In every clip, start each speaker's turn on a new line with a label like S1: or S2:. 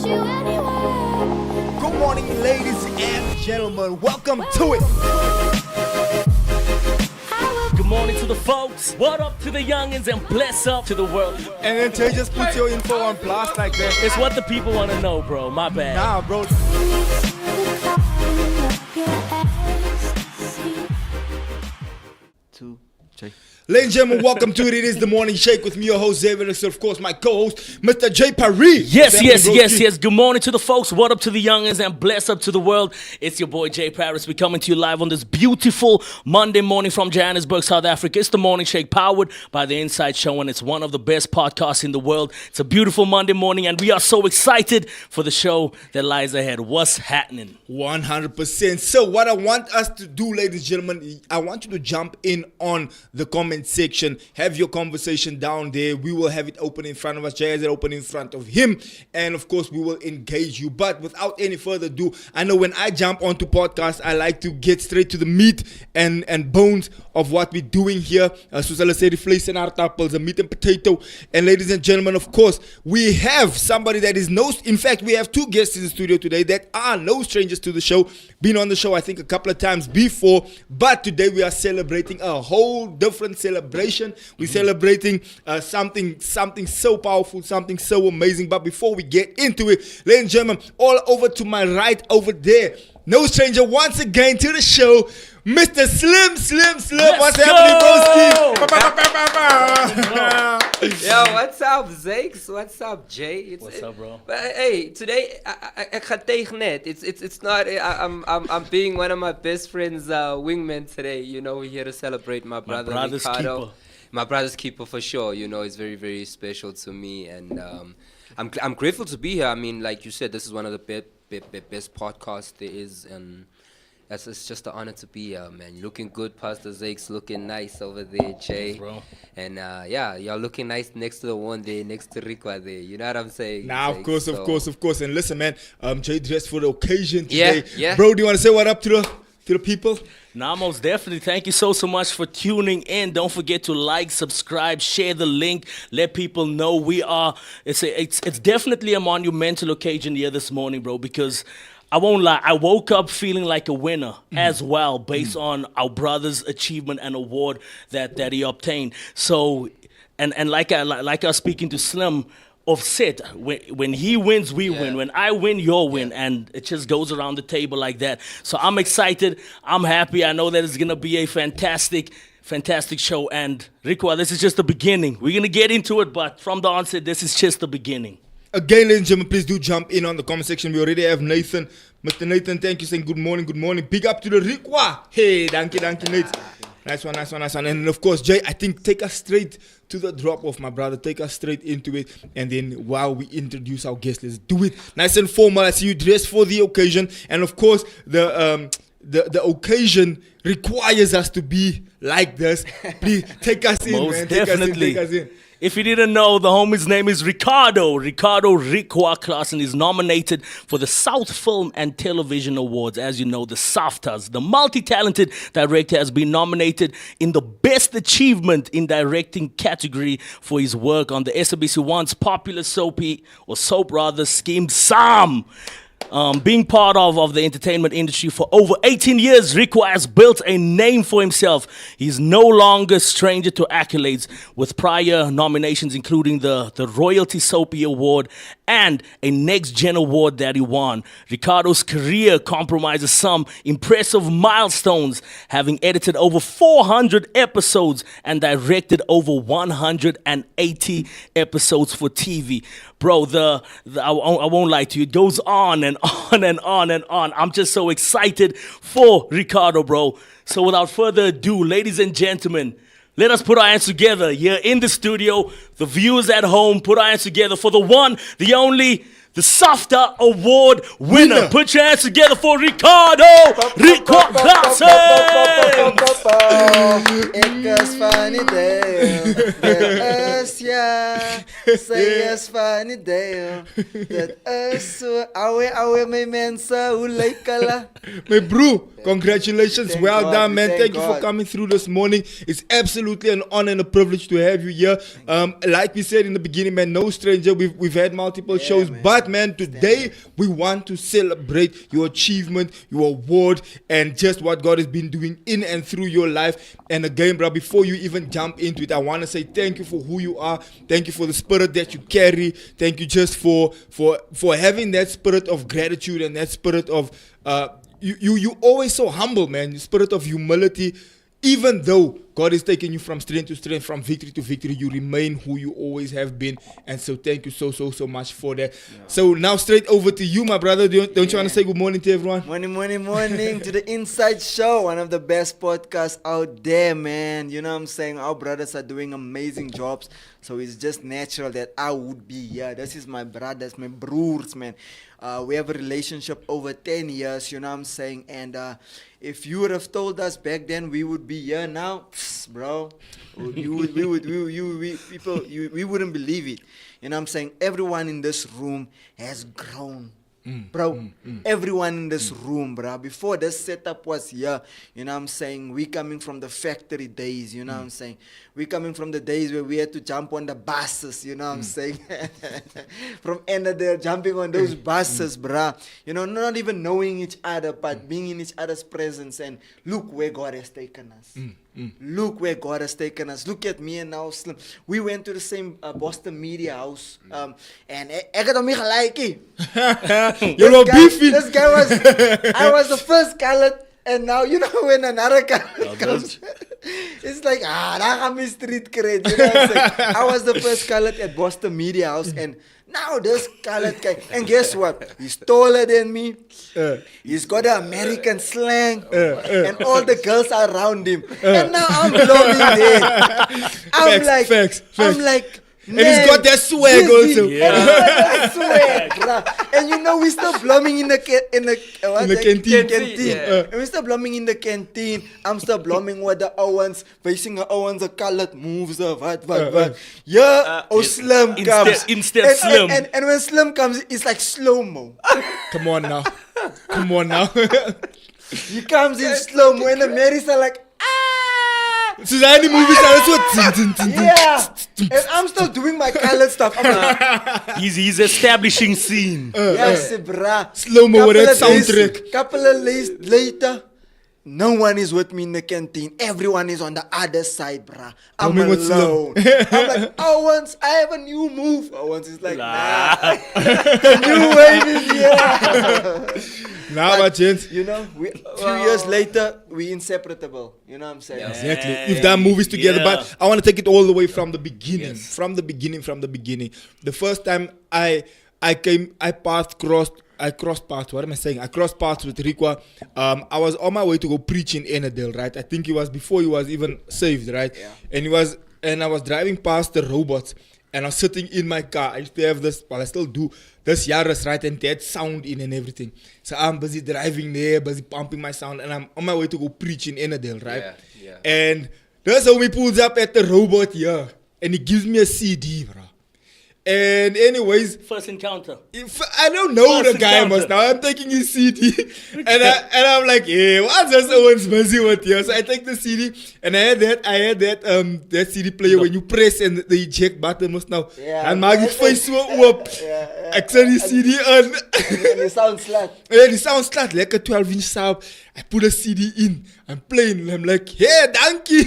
S1: Good morning, ladies and gentlemen. Welcome to it.
S2: Good morning to the folks. What up to the youngins and bless up to the world.
S1: And then Tay just put your info on blast like that.
S2: It's what the people want to know, bro. My bad.
S1: Nah, bro. Ladies and gentlemen, welcome to it. It is the Morning Shake with me, your host, Xavier, and of course, my co-host, Mr. J. Paris.
S2: Yes. Good morning to the folks. What up to the youngins and bless up to the world. It's your boy, J. Paris. We're coming to you live on this beautiful Monday morning from Johannesburg, South Africa. It's the Morning Shake powered by the Inside Show, and it's one of the best podcasts in the world. It's a beautiful Monday morning, and we are so excited for the show that lies ahead. What's happening?
S1: 100%. So what I want us to do, ladies and gentlemen, I want you to jump in on the comment section. Have your conversation down there. We will have it open in front of us. Jay has it open in front of him. And of course, we will engage you. But without any further ado, I know when I jump onto podcasts, I like to get straight to the meat and bones of what we're doing here. Soos hulle sê, die vlees en aardappels, the meat and potato. And ladies and gentlemen, of course, we have somebody that is in fact, we have two guests in the studio today that are no strangers to the show. Been on the show, I think, a couple of times before. But today we are celebrating a whole different celebration. We're celebrating something so powerful, something so amazing. But before we get into it, ladies and gentlemen, all over to my right over there, no stranger once again to the show, Mr. Slim. What's happening, broski?
S3: Yo, what's up, Zakes? What's up, Jay?
S2: What's up, bro?
S3: But hey, today I can't take net. It's not. I'm being one of my best friends' wingmen today. You know, we're here to celebrate my brother Ricardo. My brother's keeper for sure. You know, it's very, very special to me, and I'm grateful to be here. I mean, like you said, this is one of the best podcasts there is, and it's just an honor to be here, man. You're looking good, Pastor Zakes, looking nice over there, Jay.
S2: Yes, bro.
S3: And y'all looking nice next to the one there, next to Ricwa there. You know what I'm saying?
S1: Nah,
S3: Zakes,
S1: of course. And listen, man, Jay dressed for the occasion today.
S3: Yeah.
S1: Bro, do you want to say what up to the people?
S2: Nah, most definitely. Thank you so much for tuning in. Don't forget to like, subscribe, share the link, let people know we are. It's definitely a monumental occasion here this morning, bro, because I won't lie, I woke up feeling like a winner as well, based on our brother's achievement and award that he obtained. So, and like I was speaking to Slim, offset, when he wins, we win. When I win, you'll win. And it just goes around the table like that. So I'm excited. I'm happy. I know that it's going to be a fantastic show. And Ricwa, this is just the beginning. We're going to get into it, but from the onset, this is just the beginning.
S1: Again, ladies and gentlemen, please do jump in on the comment section. We already have Nathan. Mr. Nathan, thank you, saying good morning. Big up to the Ricwa. Hey, thank you, Nate. Nice one. And of course, Jay, I think take us straight to the drop off, my brother. Take us straight into it. And then while we introduce our guest, let's do it nice and formal. I see you dressed for the occasion. And of course, the occasion requires us to be like this. Please take us in,
S2: Most
S1: man.
S2: definitely.
S1: Take us in.
S2: If you didn't know, the homie's name is Ricardo Ricwa Klaasen is nominated for the South Film and Television Awards. As you know, the SAFTAs. The multi-talented director has been nominated in the Best Achievement in Directing category for his work on the SABC 1's popular soap Scheme Sam. Being part of the entertainment industry for over 18 years, Ricwa has built a name for himself. He's no longer a stranger to accolades, with prior nominations including the Royalty Soapy Award and a Next Gen Award that he won. Ricardo's career comprises some impressive milestones, having edited over 400 episodes and directed over 180 episodes for TV. Bro, I won't lie to you, it goes on and on and on and on. I'm just so excited for Ricardo, bro. So without further ado, ladies and gentlemen, let us put our hands together here in the studio. The viewers at home, put our hands together for the one, the only, the SAFTA Award winner. Put your hands together for Ricardo Klaasen.
S4: is funny day. That is, yeah. Say is funny day. That is so. Awe, my mensa. Hoe lyk hulle?
S1: My bro, congratulations.
S4: Thank
S1: Well
S4: God,
S1: done, man.
S4: thank
S1: Thank you for
S4: God.
S1: coming through this morning. It's absolutely an honor and a privilege to have you here. Like we said in the beginning, man, no stranger. We've had multiple shows,
S4: man.
S1: but man, today we want to celebrate your achievement, your award, and just what God has been doing in and through your life. And again, bro, before you even jump into it, I want to say thank you for who you are. Thank you for the spirit that you carry. Thank you just for having that spirit of gratitude and that spirit of you always so humble, man. The spirit of humility. Even though God is taking you from strength to strength, from victory to victory, you remain who you always have been. And so thank you so much for that. Yeah. So now straight over to you, my brother. Don't you want to say good morning to everyone?
S4: Morning to the Inside Show, one of the best podcasts out there, man. You know what I'm saying? Our brothers are doing amazing jobs. So it's just natural that I would be here. This is my brothers, my broers, man. We have a relationship over 10 years, you know what I'm saying? And if you would have told us back then we would be here now, bro, we wouldn't believe it. You know what I'm saying? Everyone in this room has grown. Bro, everyone in this room, bro. Before this setup was here, you know what I'm saying? We coming from the factory days, you know what I'm saying? We coming from the days where we had to jump on the buses, you know what I'm saying? From end of there, jumping on those buses, bro. You know, not even knowing each other, but being in each other's presence. And look where God has taken us. Look where God has taken us. Look at me and now Slim. We went to the same Boston Media House. And ek het hom nie gelyk nie.
S1: You were beefy.
S4: This guy was, I was the first colored, and now, you know, when another colored comes, it's like, daar gaan my street cred, you know what I'm saying? I was the first colored at Boston Media House, and now this colored guy, and guess what? He's taller than me. He's got an American slang, and all the girls are around him. And now I'm blowing there.
S1: Facts.
S4: I'm like,
S1: and he's got that swag also.
S4: Yeah. And he's got that swag, bruh. And you know, we still blooming in the canteen.
S1: Yeah.
S4: And we still blooming in the canteen. I'm still blooming with the Owens, facing the Owens, the colored moves of what. Yeah, Slim comes.
S2: Instead Slim.
S4: And when Slim comes, it's like slow-mo.
S1: Come on now.
S4: He comes in slow-mo, and the Marys are like,
S1: so any movies are
S4: yeah, and I'm still doing my colored stuff. I'm like,
S2: he's establishing scene.
S4: yes, bruh.
S1: Slow-mo with that soundtrack.
S4: Couple of days later, no one is with me in the canteen. Everyone is on the other side, bruh. I'm alone. I'm like, Owens, I have a new move. Owens is like, nah. The new wave is here.
S1: Nah, but gents,
S4: you know, a few years later, we inseparable. You know what I'm saying?
S1: Yeah, exactly. You've done movies together, but I want to take it all the way from the beginning. Yes. From the beginning. The first time I crossed paths with Ricwa. I was on my way to go preach in Enadale, right? I think it was before he was even saved, right? Yeah. And I was driving past the robots. And I was sitting in my car. I used to have this, well, I still do, this Yaris, right? And that sound in and everything. So I'm busy driving there, busy pumping my sound. And I'm on my way to go preach in Enadale, right? Yeah. And that's how he pulls up at the robot here. And he gives me a CD, bro. And anyways,
S2: first encounter.
S1: I don't know first the guy must now. I'm taking his CD, and I'm like, yeah, what's this Owens busy with here? So I take the CD, and I had that CD player when you press and the eject button was now. Yeah. And maak die face so oop. Ek sit die CD in.
S4: And the sound slat.
S1: Yeah, the sound slat. Lekker 12-inch sound. I put a CD in. I'm playing, and I'm like, yeah, thank you.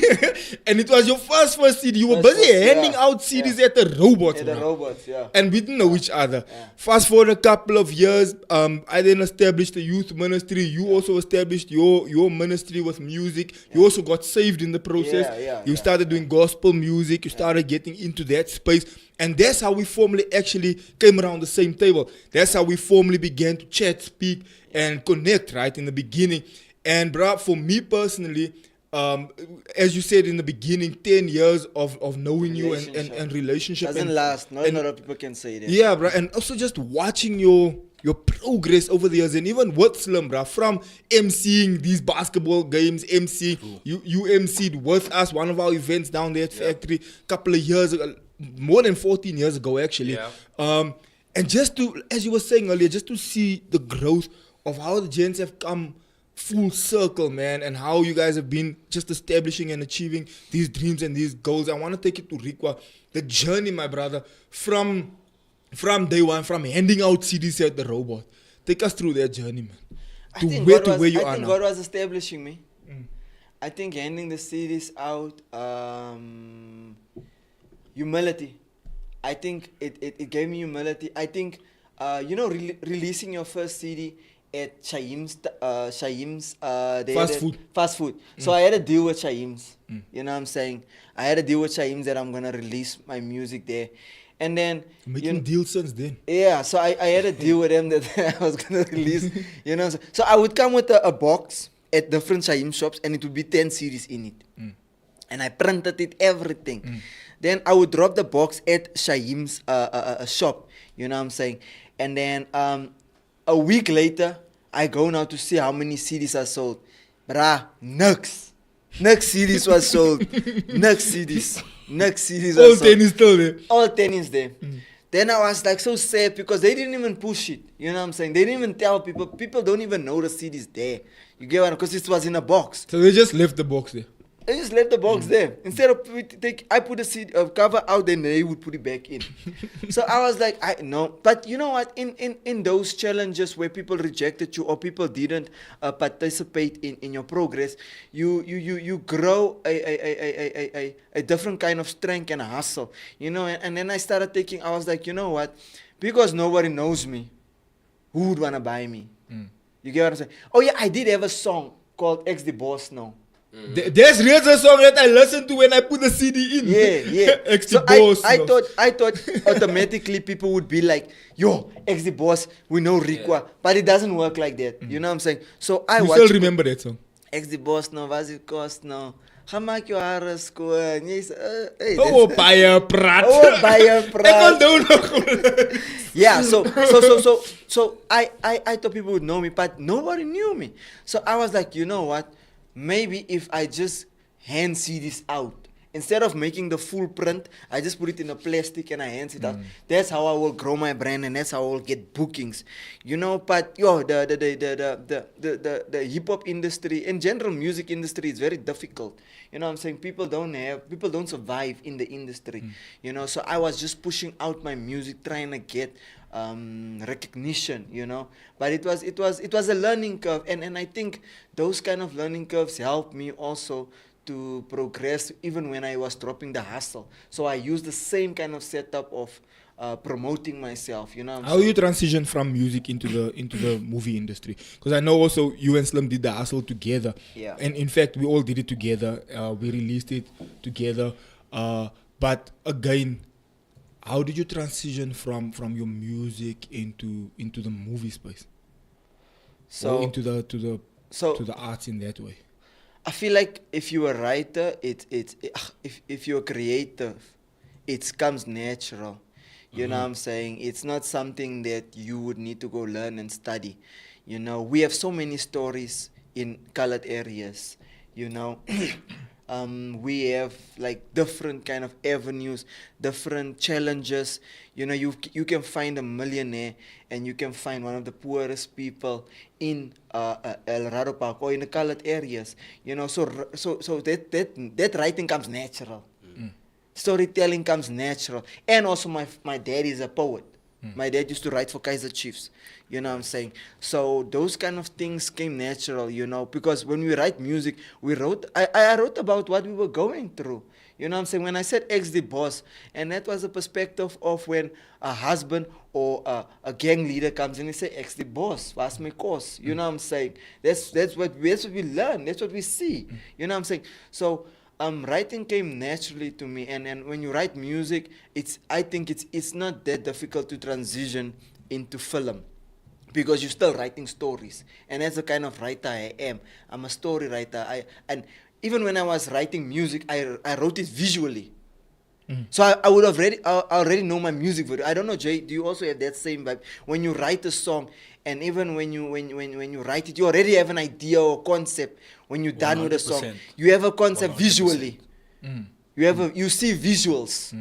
S1: And it was your first CD. You were busy handing out CDs at the robots.
S4: At the robots, yeah.
S1: And we didn't know each other. Yeah. Fast forward a couple of years, I then established the youth ministry. You also established your ministry with music. You also got saved in the process. You started doing gospel music. You started getting into that space. And that's how we formally actually came around the same table. That's how we formally began to chat, speak, and connect, right, in the beginning. And, bro, for me personally, as you said in the beginning, 10 years of knowing you and relationship.
S4: Doesn't last. Not a lot of people can say that.
S1: Yeah, bro. And also just watching your your progress over the years, and even with Slim, bruh, from emceeing these basketball games, you emceed with us one of our events down there at Factory a couple of years ago, more than 14 years ago actually. And just to, as you were saying earlier, just to see the growth of how the gents have come full circle, man, and how you guys have been just establishing and achieving these dreams and these goals. I want to take it to Ricwa, the journey, my brother, from day one, from handing out CDs at the robot. Take us through that journey, man.
S4: I think God was establishing me. I think handing the CDs out, humility. I think it gave me humility. I think, releasing your first CD at Shaim's fast food. So I had to deal with Shaim's. You know what I'm saying? I had to deal with Shaim's that I'm gonna release my music there. And then
S1: making deals since then.
S4: Yeah, so I had to deal with them that I was gonna release. You know, so I would come with a box at different Shaim shops, and it would be 10 CDs in it. And I printed it, everything. Then I would drop the box at Shaim's shop. You know what I'm saying? And then a week later, I go now to see how many CDs are sold. Bruh, nux CDs was sold. Nux CDs
S1: All 10 is still there.
S4: All 10 is there. Then I was like so sad because they didn't even push it. You know what I'm saying? They didn't even tell people. People don't even know the CDs there. You get what? Because it was in a box.
S1: So they just left the box there.
S4: They just left the box there. Instead of I put the CD cover out, then they would put it back in. So I was like, no. But you know what? In those challenges where people rejected you or people didn't participate in your progress, you grow a different kind of strength and a hustle. You know, and then I started thinking, I was like, you know what? Because nobody knows me, who would wanna buy me? You get what I'm saying? Oh yeah, I did have a song called X the Boss now.
S1: There's real song that I listen to when I put the CD in.
S4: Yeah. So I thought automatically people would be like, yo, X the Boss, we know Ricwa. But it doesn't work like that. You know what I'm saying? So I
S1: still remember that song.
S4: X the Boss no, was it cost no. Ga maak jou hare skoon. Jy's
S1: baie prat.
S4: Yeah, so I thought people would know me, but nobody knew me. So I was like, you know what? Maybe if I just hand CDs out, instead of making the full print, I just put it in a plastic and I hand it out. That's how I will grow my brand, and that's how I will get bookings. You know, but the hip hop industry, in general music industry, is very difficult. You know what I'm saying? People don't survive in the industry. You know, so I was just pushing out my music, trying to get recognition, you know. But it was a learning curve, and I think those kind of learning curves helped me also to progress even when I was dropping the hustle. So I used the same kind of setup of promoting myself, you know.
S1: How you transition from music into the movie industry? Because I know also you and Slim did the hustle together.
S4: Yeah.
S1: And in fact, we all did it together. We released it together. But again, how did you transition from your music into the movie space? Or into the arts in that way?
S4: I feel like if you're a writer, if you're creative, it comes natural. You know what I'm saying? It's not something that you would need to go learn and study. You know, we have so many stories in colored areas, you know. We have like different kind of avenues, different challenges. You know, you can find a millionaire and you can find one of the poorest people in El Rado Park or in the colored areas. You know, so that writing comes natural. Storytelling comes natural. And also my dad is a poet. My dad used to write for Kaiser Chiefs. You know what I'm saying? So those kind of things came natural, you know, because when we write music, I wrote about what we were going through. You know what I'm saying? When I said X the Boss, and that was a perspective of when a husband or a gang leader comes in and say, X the Boss, what's my course? You know what I'm saying? That's what we learn. That's what we see. You know what I'm saying? So writing came naturally to me, and when you write music, I think it's not that difficult to transition into film, because you're still writing stories, and that's the kind of writer I am. I'm a story writer. And even when I was writing music, I wrote it visually. So I would I already know my music video. I don't know, Jay, do you also have that same vibe? When you write a song, and even when you write it, you already have an idea or concept when you're done with a song.
S2: 100%.
S4: You have a concept
S2: 100%.
S4: visually. You see visuals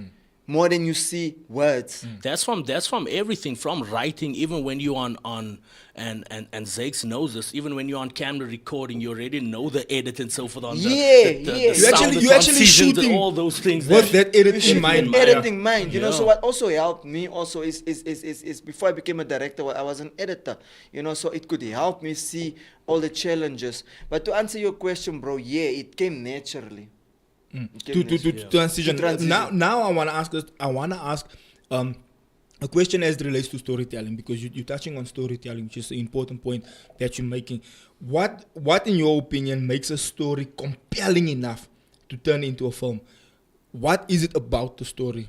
S4: more than you see words.
S2: That's from everything, from writing, even when you're on and Zakes knows this, even when you're on camera recording, you already know the edit and so forth on the
S4: Yeah.
S2: sound, the
S1: You actually
S2: transitions and
S1: shooting
S2: all those things.
S1: with that edit in mind.
S4: Editing mind, you know.
S2: Yeah.
S4: So what also helped me also is before I became a director, I was an editor, you know. So it could help me see all the challenges. But to answer your question, bro, it came naturally.
S1: To transition. Now I want to ask a question as it relates to storytelling, because you're touching on storytelling, which is an important point that you're making. What in your opinion makes a story compelling enough to turn into a film? What is it about the story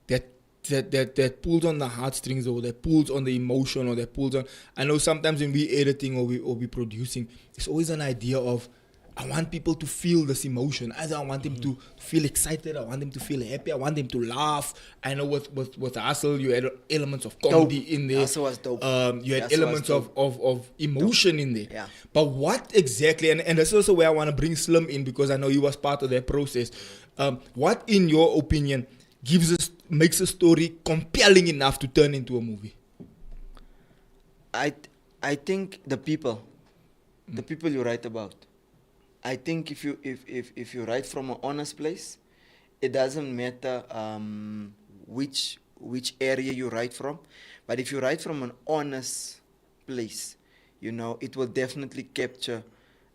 S1: that pulls on the heartstrings, or that pulls on the emotion, or that pulls on? I know sometimes when we editing or we producing, it's always an idea of, I want people to feel this emotion. Either I want them to feel excited, I want them to feel happy, I want them to laugh. I know with Hustle, you had elements of comedy in there.
S4: Hustle was dope.
S1: You had
S4: Hustle
S1: elements
S4: was
S1: of emotion in there.
S4: Yeah.
S1: But what exactly, and that's also where I want to bring Slim in, because I know he was part of that process. What, in your opinion, makes a story compelling enough to turn into a movie?
S4: I think the people you write about. I think if you write from an honest place, it doesn't matter which area you write from, but if you write from an honest place, you know, it will definitely capture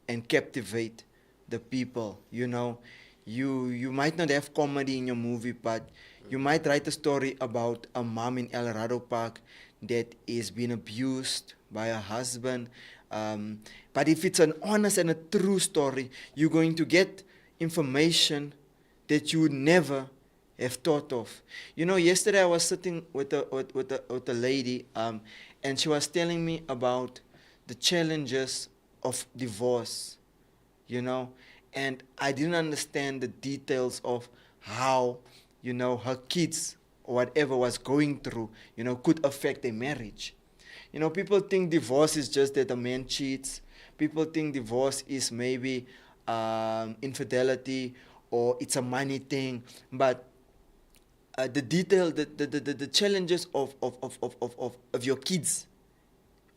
S4: and captivate the people. You know, you might not have comedy in your movie, but you might write a story about a mom in El Dorado Park that is being abused by her husband. But if it's an honest and a true story, you're going to get information that you would never have thought of. You know, yesterday I was sitting with a lady, and she was telling me about the challenges of divorce, you know, and I didn't understand the details of how, you know, her kids or whatever was going through, you know, could affect their marriage. You know, people think divorce is just that a man cheats. People think divorce is maybe infidelity, or it's a money thing. But the challenges of your kids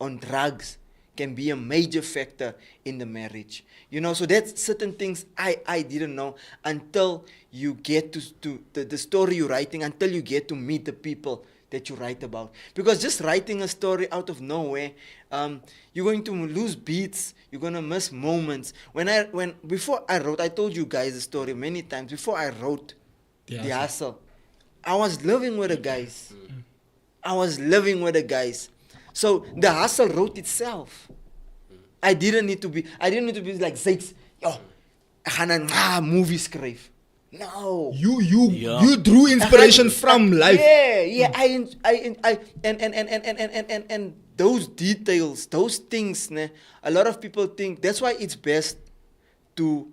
S4: on drugs can be a major factor in the marriage. You know, so that's certain things I didn't know until you get to the story you're writing, until you get to meet the people that you write about. Because just writing a story out of nowhere, you're going to lose beats, you're going to miss moments. Before I wrote, I told you guys the story many times, before I wrote The Hustle, I was living with the guys. So The Hustle wrote itself. I didn't need to be like Zakes, yo, I gaan movie schrijven. No.
S1: You drew inspiration from life.
S4: Yeah. I and those details, those things, ne, a lot of people think that's why it's best to.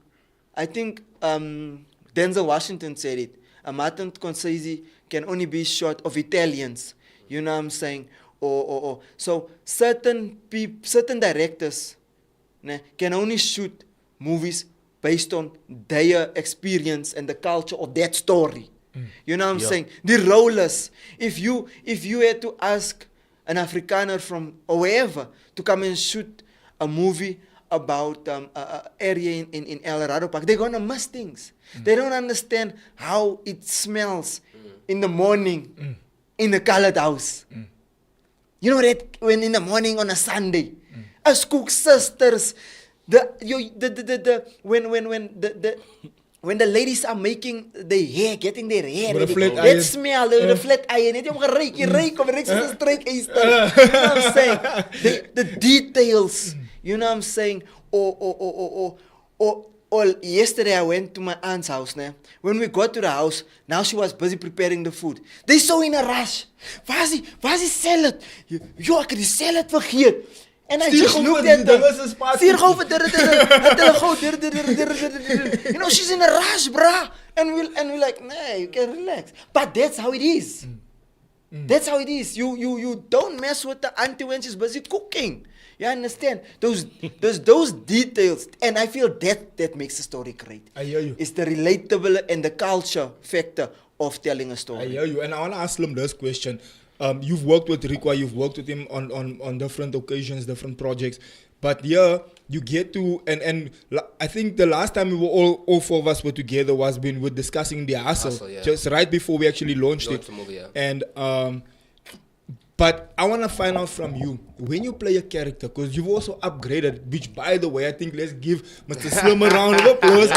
S4: I think Denzel Washington said it. A Martin Scorsese can only be shot of Italians. You know what I'm saying? Or so certain directors, ne, can only shoot movies based on their experience and the culture of that story. You know what I'm saying? The rollers. If you had to ask an Afrikaner from or wherever to come and shoot a movie about a area in El Dorado Park, they're gonna miss things. They don't understand how it smells in the morning in a colored house. You know that when in the morning on a Sunday, as cook sisters, when the ladies are making their hair, getting their hair ready, that smell, the flat iron, you know what I'm saying? The details, you know what I'm saying? Or yesterday I went to my aunt's house. Né? When we got to the house, now she was busy preparing the food. They so in a rush. Waar is die salad? Yo, ek het die salad vergeet. And I just looked at them. You know, she's in a rush, bruh. And we're like, nah, you can relax. But that's how it is. That's how it is. You don't mess with the auntie when she's busy cooking. You understand? Those details. And I feel that makes the story great.
S1: I hear you.
S4: It's the relatable and the culture factor of telling a story.
S1: I hear you. And I want to ask him this question. You've worked with Ricwa, you've worked with him on different occasions, different projects. But yeah, you get to, and I think the last time we were all four of us were together was when we were discussing the hustle, just right before we actually launched it.
S3: The movie, yeah.
S1: And but I want to find out from you, when you play a character, because you've also upgraded, which by the way, I think let's give Mr. Slim a round of applause.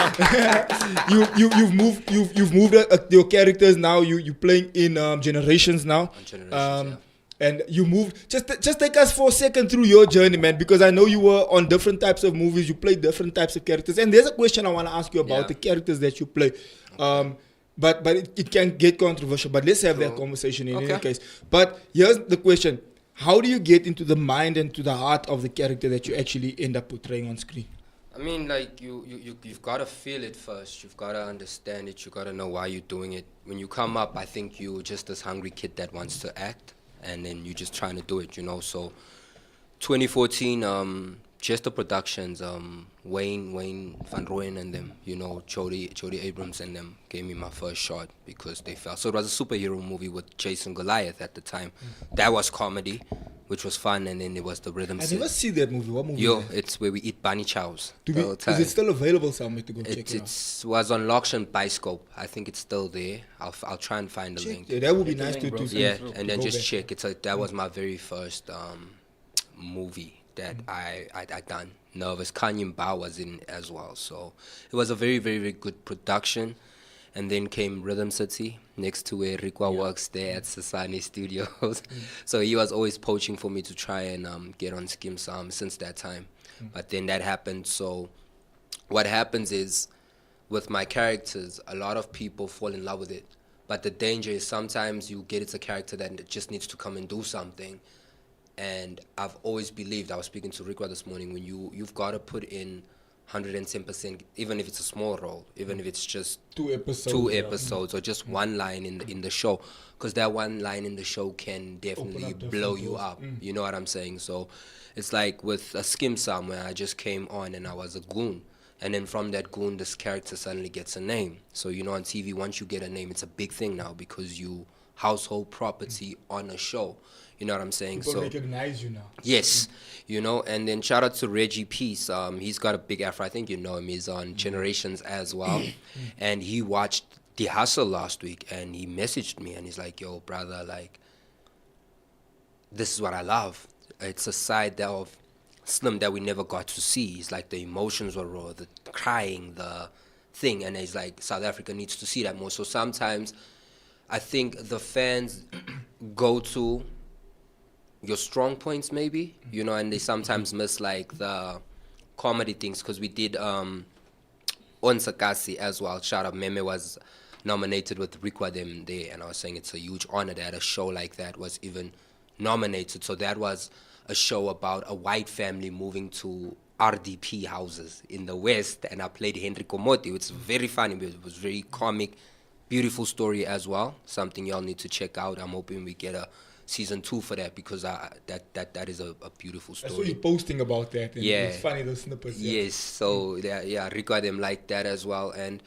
S1: you've moved your characters now. You're playing in Generations now.
S3: Generations,
S1: And you moved. Just take us for a second through your journey, man, because I know you were on different types of movies. You played different types of characters, and there's a question I want to ask you about the characters that you play. But it can get controversial. But let's have that conversation in any case. But here's the question: how do you get into the mind and to the heart of the character that you actually end up portraying on screen?
S3: I mean, like, you've got to feel it first. You've got to understand it. You've got to know why you're doing it. When you come up, I think you're just this hungry kid that wants to act, and then you're just trying to do it, you know. So 2014, just the productions, Wayne Van Rooyen and them, you know, Jody Abrams and them gave me my first shot because they felt. So it was a superhero movie with Jason Goliath at the time. That was comedy, which was fun, and then it was the rhythm.
S1: I never see that movie. What movie?
S3: Yo, it's where we eat bunny chows.
S1: Is it still available somewhere to go check it out?
S3: It was on Loction Biscope. I think it's still there. I'll try and find the link.
S1: Yeah, that would be nice to do.
S3: Yeah, and then just check. That was my very first movie that I done. Nervous. Kanye Bao was in as well. So it was a very, very, very good production. And then came Rhythm City, next to where Ricwa works there at Sasani Studios. So he was always poaching for me to try and get on Skim Sam since that time. But then that happened. So what happens is, with my characters, a lot of people fall in love with it. But the danger is sometimes you get it's a character that just needs to come and do something. And I've always believed, I was speaking to Ricwa this morning, when you've got to put in 110%, even if it's a small role, even if it's just two episodes or just one line in the show, because that one line in the show can definitely blow you up. You know what I'm saying? So it's like with a Skim Sam, where I just came on and I was a goon, and then from that goon, this character suddenly gets a name. So you know, on TV, once you get a name, it's a big thing now because you household property on a show. You know what I'm saying?
S1: People recognize you now.
S3: Yes, you know, and then shout out to Reggie Peace. He's got a big afro. I think you know him. He's on Generations as well. And he watched The Hustle last week, and he messaged me, and he's like, yo, brother, like, this is what I love. It's a side of Slim that we never got to see. It's like the emotions were raw, the crying, the thing. And he's like, South Africa needs to see that more. So sometimes I think the fans go to your strong points maybe, you know, and they sometimes miss like the comedy things, because we did Onsakasi as well. Shout out, Meme was nominated with Ricwa them there, and I was saying it's a huge honor that a show like that was even nominated. So that was a show about a white family moving to RDP houses in the West, and I played Henry Komoti. It's very funny, but it was very comic, beautiful story as well, something y'all need to check out. I'm hoping we get a season 2 for that, because that is a beautiful story.
S1: I saw you posting about that. And
S3: yeah,
S1: it's funny, those snippets.
S3: Yes, so yeah, Ricwa them like that as well. And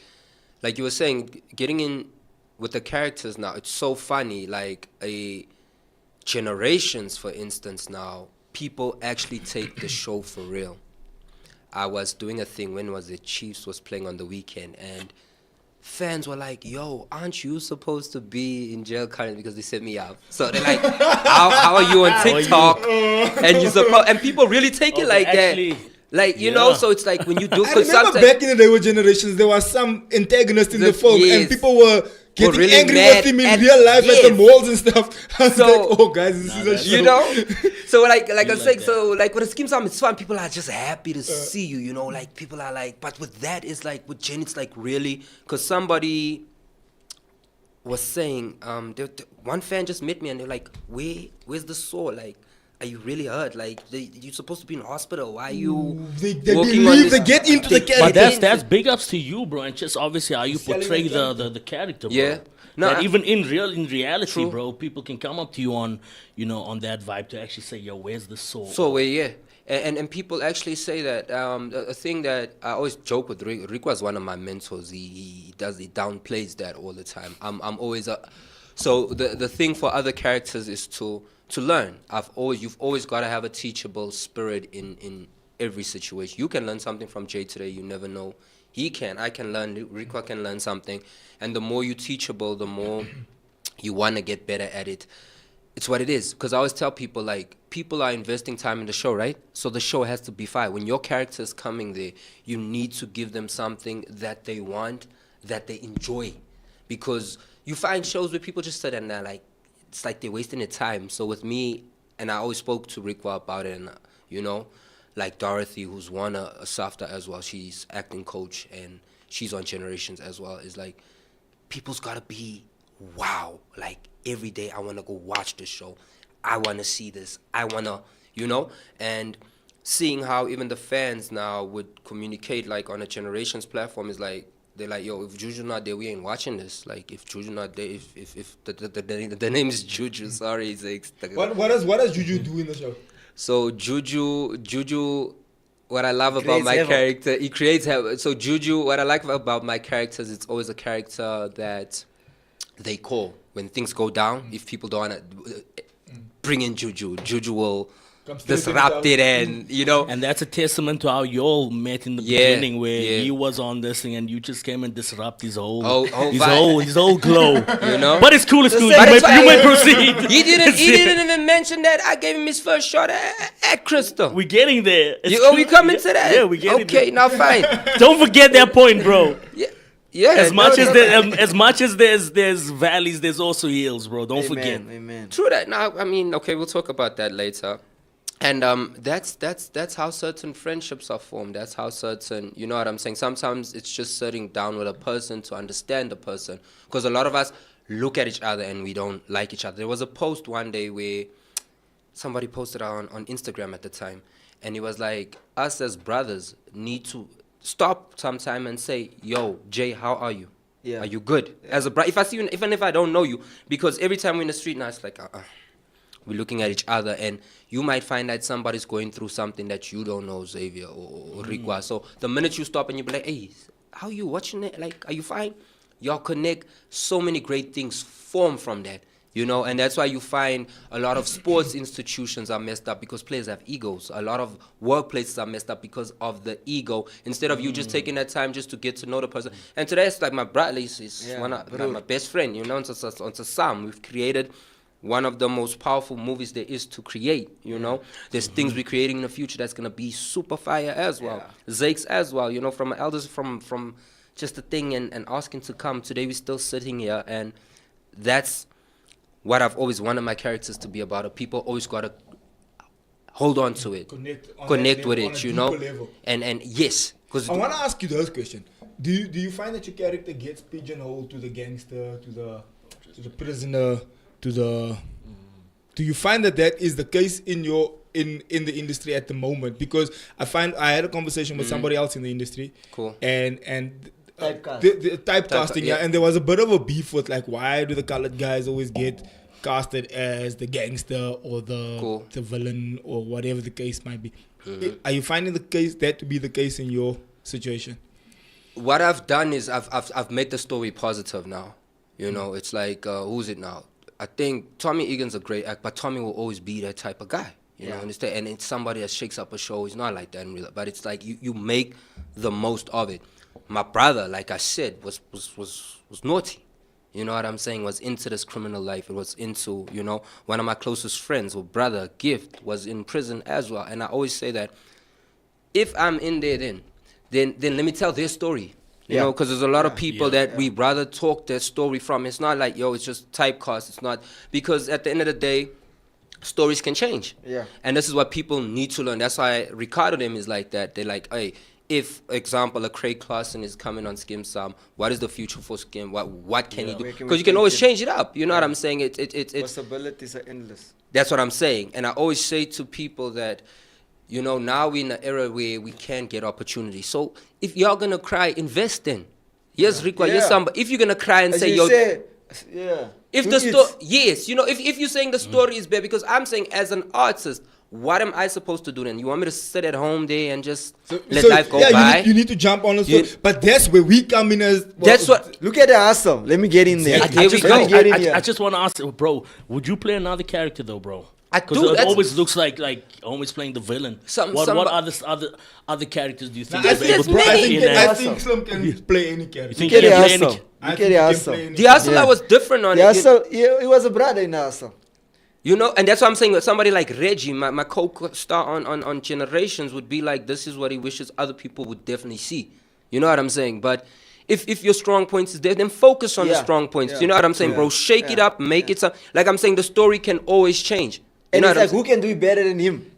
S3: like you were saying, getting in with the characters now, it's so funny. Like Generations, for instance, now people actually take the show for real. I was doing a thing, when was it? Chiefs was playing on the weekend, and fans were like, yo, aren't you supposed to be in jail currently, because they set me up? So they're like, how are you on TikTok? And you and people really take it like
S2: actually,
S3: that. Like, you know, so it's like when you do...
S1: I remember back in the day with Generations, there was some antagonist in the film, and people were getting really angry with him in real life at the malls and stuff. I was like, oh, guys, this is a show.
S3: You know? So, like I was saying, so, like, with the Skim Sam, it's fun. People are just happy to see you, you know? Like, people are like... But with that, it's like, with Jen, it's like, really... Because somebody was saying... one fan just met me, and they're like, where's the saw? Like, are you really hurt? Like, you're supposed to be in hospital. Why are you
S1: They
S3: walking
S1: believe
S3: on this?
S1: they get into the character.
S2: But that's big ups to you, bro, and just obviously how you
S1: Selling
S2: portray
S1: the
S2: the character, bro.
S3: Yeah. No,
S2: That
S3: I-
S2: even in reality,
S3: True.
S2: bro, people can come up to you on, on that vibe to actually say, yo, where's the soul?
S3: So yeah, and people actually say that. A thing that I always joke with Ricwa is one of my mentors. He downplays that all the time. I'm always so the thing for other characters is to learn. You've always got to have a teachable spirit in every situation. You can learn something from Jay today. You never know. I can learn. Ricwa can learn something, and the more you teachable, the more you want to get better at it. It's what it is. Because I always tell people, like, people are investing time in the show, right? So the show has to be fire. When your character is coming there, you need to give them something that they want, that they enjoy. Because you find shows where people just sit and they're like, it's like they're wasting their time. So with me, and I always spoke to Ricwa about it, and like Dorothy, who's won a SAFTA as well. She's acting coach, and she's on Generations as well. Is like, people's gotta be, wow, like every day I wanna go watch this show. I wanna see this. I wanna, and seeing how even the fans now would communicate like on a Generations platform is like, they're like, yo, if Juju not there, we ain't watching this. Like, if Juju not there, if the name is Juju, sorry.
S1: What does Juju do in the show?
S3: So Juju, what I love about
S4: Creates
S3: my
S4: havoc.
S3: character, he creates havoc. So Juju, what I like about my characters, it's always a character that they call when things go down. If people don't want to bring in Juju, Juju will
S1: Come straight
S3: disrupt
S1: in
S3: it, and
S2: And that's a testament to how you all met in the
S3: Yeah,
S2: beginning, where
S3: yeah.
S2: he was on this thing and you just came and disrupt his whole,
S3: Whole
S2: his
S3: vibe.
S2: whole glow.
S3: But
S2: it's cool. You
S3: But it's
S2: may
S3: fine.
S2: proceed.
S3: he didn't even mention that I gave him his first shot at Crystal.
S2: We're getting there. It's
S3: We
S2: cool.
S3: coming to that?
S2: Yeah, we're getting
S3: Okay,
S2: there.
S3: now fine.
S2: Don't forget that point, bro.
S3: Yeah.
S2: As much as
S3: there.
S2: there's valleys, there's also hills, bro. Don't forget.
S4: Amen.
S3: True that. Now, I mean, okay, we'll talk about that later. And that's how certain friendships are formed. That's how certain, you know what I'm saying? Sometimes it's just sitting down with a person to understand the person. Because a lot of us look at each other and we don't like each other. There was a post one day where somebody posted on Instagram at the time. And it was like, us as brothers need to stop sometime and say, yo, Jay, how are you?
S4: Yeah.
S3: Are you good? As a brother, if I see you, even if I don't know you, because every time we're in the street now, it's like, we're looking at each other, and you might find that somebody's going through something that you don't know, Xavier or Ricwa. So the minute you stop and you be like, hey, how you watching it? Like, are you fine? Y'all connect. So many great things form from that, and that's why you find a lot of sports institutions are messed up because players have egos. A lot of workplaces are messed up because of the ego, instead of you just taking that time just to get to know the person. And today it's like my brother is one of my best friend, on Sam. We've created one of the most powerful movies there is to create, There's things we're creating in the future that's going to be super fire as well. Zakes as well, from elders, from just a thing and asking to come. Today we're still sitting here, and that's what I've always wanted my characters to be about. People always got to hold on to it. Connect with it,
S1: Level.
S3: And yes. Cause
S1: I want to ask you this question. Do you find that your character gets pigeonholed to the gangster, to the prisoner, do you find that is the case in the industry at the moment? Because I had a conversation with somebody else in the industry.
S3: Cool.
S1: And
S4: Typecast.
S1: the typecasting,
S3: yeah.
S1: and there was a bit of a beef with like, why do the colored guys always get casted as the gangster or the villain or whatever the case might be? Are you finding that to be the case in your situation?
S3: What I've done is I've made the story positive now. It's like, who's it now? I think Tommy Egan's a great act, but Tommy will always be that type of guy. You know, understand? And it's somebody that shakes up a show. He's not like that in real, but it's like you make the most of it. My brother, like I said, was naughty. You know what I'm saying? Was into this criminal life. It was into, one of my closest friends, or brother, Gift, was in prison as well. And I always say that if I'm in there, then let me tell their story. You know, because there's a lot of people that we rather talk their story from. It's not like, it's just typecast. It's not, because at the end of the day, stories can change.
S4: Yeah.
S3: And this is what people need to learn. That's why Ricardo them is like that. They're like, hey, if, example, a Craig Klaasen is coming on Skim Sam, what is the future for Skim? What can he do? Because you can always change it up. You know what I'm saying? It's
S4: Possibilities are endless.
S3: That's what I'm saying. And I always say to people that, you know, now we're in an era where we can get opportunity. So if y'all gonna cry, invest in. Yes, Ricwa, yes, somebody. If you're gonna cry and
S4: As
S3: say,
S4: you
S3: yo,
S4: say, yeah.
S3: if the story, yes, you know, if you're saying the story is bad, because I'm saying as an artist, what am I supposed to do then? You want me to sit at home there and just let life go by?
S1: You need to jump on the story. But that's where we come in as...
S3: That's what...
S4: Look at the hustle. Let me get in there.
S2: I just want to ask, bro, would you play another character though, bro?
S3: I
S2: Because
S3: do.
S2: it
S3: That's-
S2: always looks like always playing the villain.
S3: What
S2: Other characters do you think
S3: There's-
S2: you'll be able to
S3: there's
S2: play
S3: many.
S2: in
S1: I
S2: that?
S1: think Slim can play any character.
S2: You think
S4: Look
S2: you
S4: at the
S2: can play
S4: hustle.
S2: any?
S1: I
S4: Look
S1: think
S4: at the
S1: he can
S4: hustle.
S1: play any
S3: The hustle
S4: Yeah.
S3: I was different on
S4: The
S3: it.
S4: hustle, yeah, he was a brother in the hustle.
S3: You know, and that's what I'm saying. With somebody like Reggie, my co-star on Generations, would be like, this is what he wishes other people would definitely see. You know what I'm saying? But if your strong points is there, then focus on the
S4: Yeah.
S3: strong points.
S4: Yeah.
S3: You know what I'm saying, bro? Shake it up, make it some. Like I'm saying, the story can always change. You
S4: And
S3: know
S4: it's
S3: what I'm
S4: like, who can do it better than him?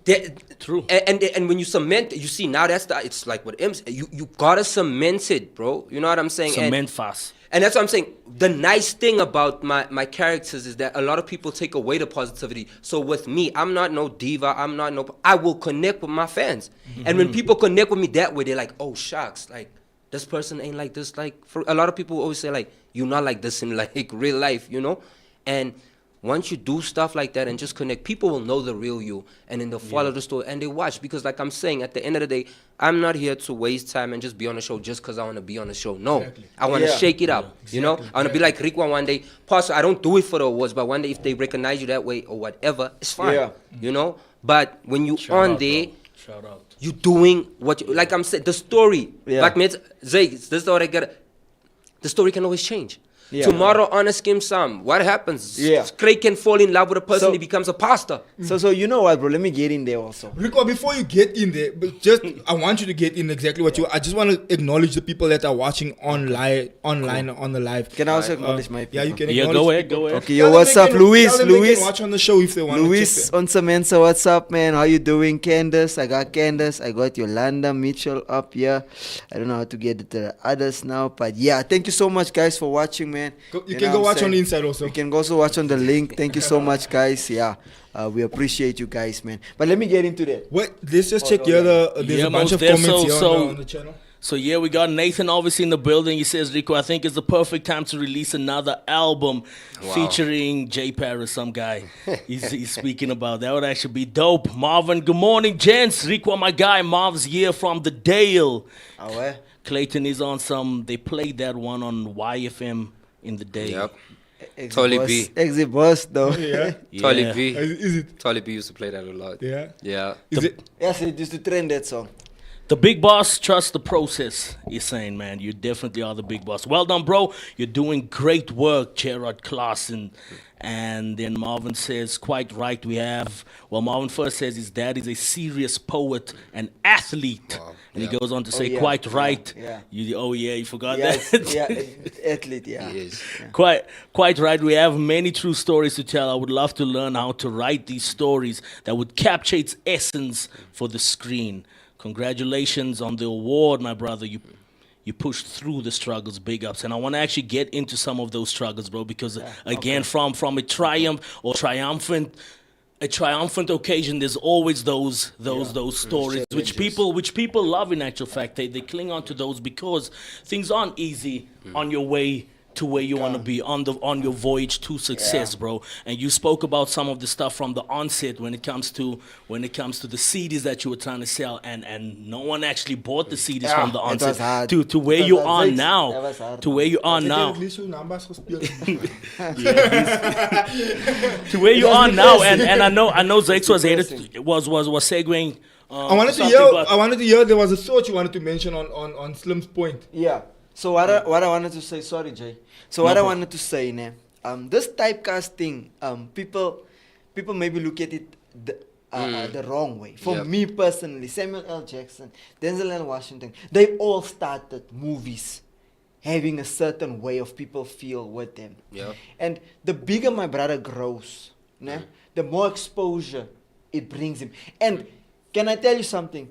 S2: True.
S3: And when you cement, you see now it's like what M said, you gotta cement it, bro. You know what I'm saying?
S2: Cement fast.
S3: And that's what I'm saying. The nice thing about my characters is that a lot of people take away the positivity. So with me, I'm not no diva. I will connect with my fans. And when people connect with me that way, they're like, oh, shucks. Like, this person ain't like this. Like, for a lot of people always say, like, you're not like this in, like, real life, you know? And once you do stuff like that and just connect, people will know the real you. And then they'll follow the story and they watch. Because like I'm saying, at the end of the day, I'm not here to waste time and just be on the show just because I want to be on the show. No. I want to shake it up. You know? I want to be like Ricwa one day. Pastor, I don't do it for the awards, but one day if they recognize you that way or whatever, it's fine.
S4: Yeah.
S3: You know? But when you on there,
S2: Shout out.
S3: you doing what you, like I'm saying, the story.
S4: Yeah.
S3: Like me, Zay, this is what I get. The story can always change.
S4: Yeah.
S3: Tomorrow on a Skim Sam, what happens?
S4: Yeah.
S3: Craig can fall in love with a person,
S4: So-
S3: he becomes a pastor.
S4: So you know what, bro? Let me get in there also.
S1: Rico, before you get in there, but just I want you to get in exactly what you. I just want to acknowledge the people that are watching online on the live.
S4: Can I also acknowledge my people?
S1: Yeah, you can.
S2: Yeah,
S1: acknowledge
S2: go ahead,
S1: people.
S2: go ahead.
S4: Okay, yo,
S1: Tell
S4: what's
S1: them
S4: up,
S1: they can-
S4: Luis?
S1: tell them they can
S4: Luis,
S1: watch on the show if they want.
S4: Luis on Samantha, what's up, man? How you doing? Candace, I got Candace. I got Yolanda Mitchell up here. I don't know how to get it to the others now, but yeah, thank you so much, guys, for watching, man.
S1: You
S4: know
S1: can go
S4: what I'm
S1: watch on
S4: saying?
S1: the inside also.
S4: You can also watch on the link. Thank you so much, guys. Yeah, we appreciate you guys, man. But let me get into that.
S1: Wait, let's just check here. There's
S2: Yeah,
S1: a bunch
S2: most
S1: of
S2: there,
S1: comments here
S2: so-
S1: on the channel.
S2: So yeah, we got Nathan obviously in the building. He says, Rico, I think it's the perfect time to release another album featuring Jay Paris, some guy. He's speaking about that. Would actually be dope. Marvin, good morning, gents. Rico, my guy. Marv's here from the Dale.
S4: Oh, where?
S2: Clayton is on some. They played that one on YFM in the Dale.
S3: Yep. Tolly B.
S4: Exit boss, though.
S1: Yeah.
S3: Tolly B.
S1: Is it?
S3: Tolly B used to play that a lot.
S1: Yeah.
S3: Yeah.
S1: Is it?
S4: Yes, it used to trend that song.
S2: The big boss, trust the process. He's saying, man, you definitely are the big boss. Well done, bro. You're doing great work, Ricardo Klaasen. And then Marvin says, quite right, we have... Well, Marvin first says his dad is a serious poet and athlete.
S3: Wow.
S2: And he goes on to say,
S4: yeah.
S2: quite right.
S4: Yeah.
S2: You forgot
S4: Yes,
S2: that?
S4: yeah, athlete, yeah.
S3: He is.
S2: Quite right. We have many true stories to tell. I would love to learn how to write these stories that would capture its essence for the screen. Congratulations on the award, my brother. You pushed through the struggles, big ups. And I want to actually get into some of those struggles, bro, because again, from a triumph or triumphant occasion, there's always those stories which people love. In actual fact, they cling on to those because things aren't easy on your way to where you want to be on your voyage to success, bro. And you spoke about some of the stuff from the onset when it comes to the CDs that you were trying to sell, and no one actually bought the CDs from the
S4: it was
S2: onset
S4: hard.
S2: to where
S4: It
S2: you
S4: was
S2: are
S4: hard. That
S2: now,
S4: was hard.
S2: to where you are
S1: At
S2: now.
S1: least your numbers gespeeld.
S2: To where you
S4: was
S2: are now,
S4: depressing.
S2: and I know Zex was
S4: depressing.
S2: was segueing.
S1: I wanted to
S2: something,
S1: hear.
S2: but-
S1: I wanted to hear. There was a thought you wanted to mention on Slim's point.
S4: Yeah. So what I wanted to say, sorry Jay. So what I wanted to say, ne, this typecasting, people maybe look at it the wrong way. For
S3: Yep.
S4: me personally, Samuel L. Jackson, Denzel L. Washington, they all started movies having a certain way of people feel with them.
S3: Yeah.
S4: And the bigger my brother grows, ne, the more exposure it brings him. And can I tell you something?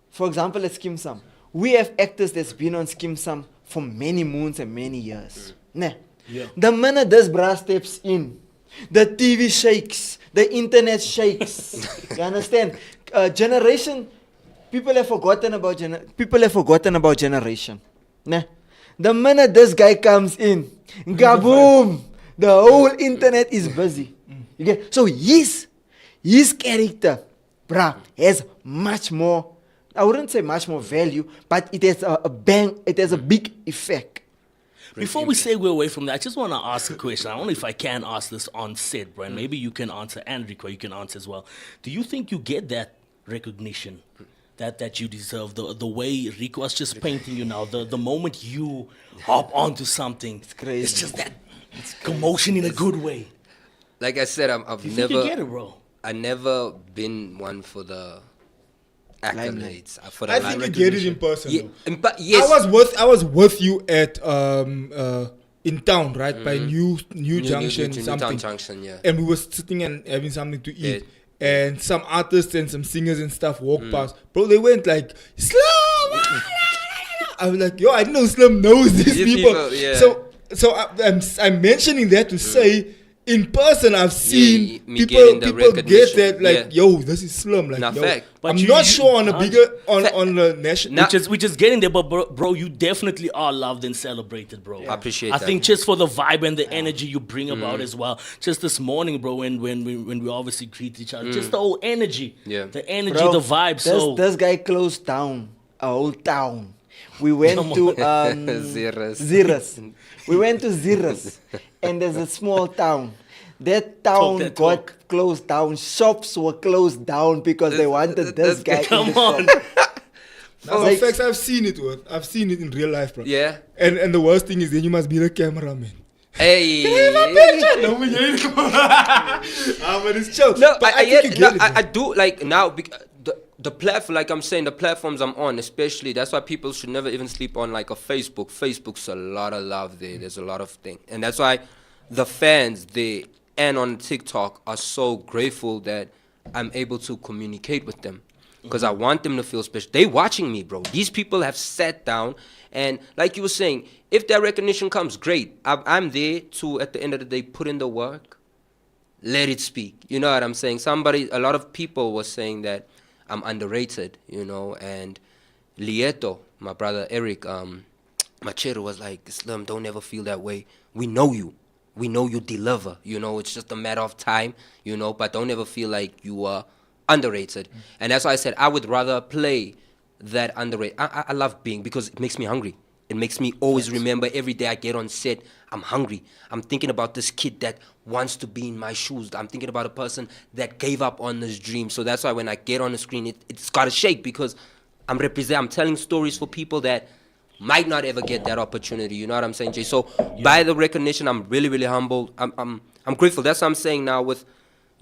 S4: For example, let's Kim Sam. we have actors that's been on Skim Sam for many moons and many years. Nah.
S2: Yeah.
S4: The minute this bra steps in, the TV shakes, the internet shakes. You understand? Generation, people have forgotten about generation. Nah. The minute this guy comes in, gaboom, the whole internet is busy. You get? So his character, bruh, has much more, I wouldn't say much more value, but it has it has a big effect.
S2: Before we segue away from that, I just want to ask a question. I don't know if I can ask this on set, Brian. Maybe you can answer, and Ricwa, you can answer as well. Do you think you get that recognition that you deserve? The way Ricwa's just painting you now, the moment you hop onto something,
S4: It's crazy.
S2: It's just that commotion in a good way.
S3: Like I said, I've
S2: You
S3: never,
S2: think you get it, bro?
S3: I never been one for the accolades. For the
S1: I think you
S3: limelight.
S1: get it in person.
S3: Yeah,
S1: though.
S3: but yes,
S1: I was with you at in town, right, by New Junction
S3: Newtown
S1: something,
S3: Junction, yeah.
S1: and we were sitting and having something to eat, and some artists and some singers and stuff walked past. Bro, they went like Slim. I was like, yo, I didn't know Slim knows these
S3: These
S1: people.
S3: people, yeah.
S1: So I'm mentioning that to say. In person, I've seen
S3: me
S1: people
S3: getting the
S1: get
S3: recognition,
S1: that like,
S3: yeah.
S1: yo, this is Slim. Like,
S3: Nah,
S1: yo,
S3: fact.
S2: But
S1: I'm
S2: you-
S1: not
S2: you-
S1: sure on a
S2: huh?
S1: bigger on the national.
S3: Nah.
S2: We're just getting there, but bro, you definitely are loved and celebrated, bro.
S3: I appreciate
S2: I
S3: that.
S2: think just for the vibe and the energy you bring about as well. Just this morning, bro, when we obviously greet each other, just the whole energy,
S3: Yeah.
S2: the energy,
S4: Bro,
S2: the vibe. So
S4: this guy closed down a whole town. We went to Zeerust. We went to Zeerust, and there's a small town. That town
S2: that
S4: got
S2: talk.
S4: closed down. Shops were closed down because they wanted this guy.
S2: come
S4: in the
S2: on,
S4: shop.
S1: Now,
S4: Like-
S1: facts, I've seen it. I've seen it in real life, bro.
S3: Yeah.
S1: And the worst thing is then you must be the cameraman.
S3: Hey.
S1: No, but it's chill.
S3: No,
S1: but
S3: I
S1: think you get it.
S3: I do like now the platform, like I'm saying, the platforms I'm on, especially that's why people should never even sleep on like a Facebook. Facebook's a lot of love there. There's a lot of things, and that's why the fans there and on TikTok are so grateful that I'm able to communicate with them because I want them to feel special. They watching me, bro. These people have sat down, and like you were saying, if that recognition comes, great. I'm there to, at the end of the day, put in the work. Let it speak. You know what I'm saying? A lot of people were saying that I'm underrated, you know, and Lieto, my brother Eric, Machero was like, Slim, don't ever feel that way. We know you. We know you deliver, you know, it's just a matter of time, you know, but don't ever feel like you are underrated. And that's why I said I would rather play that underrated. I love being, because it makes me hungry. It makes me always remember every day I get on set, I'm hungry. I'm thinking about this kid that wants to be in my shoes. I'm thinking about a person that gave up on this dream. So that's why when I get on the screen, it's got to shake, because I'm telling stories for people that might not ever get that opportunity. You know what I'm saying, Jay? So by the recognition, I'm really, really humbled. I'm grateful. That's what I'm saying now with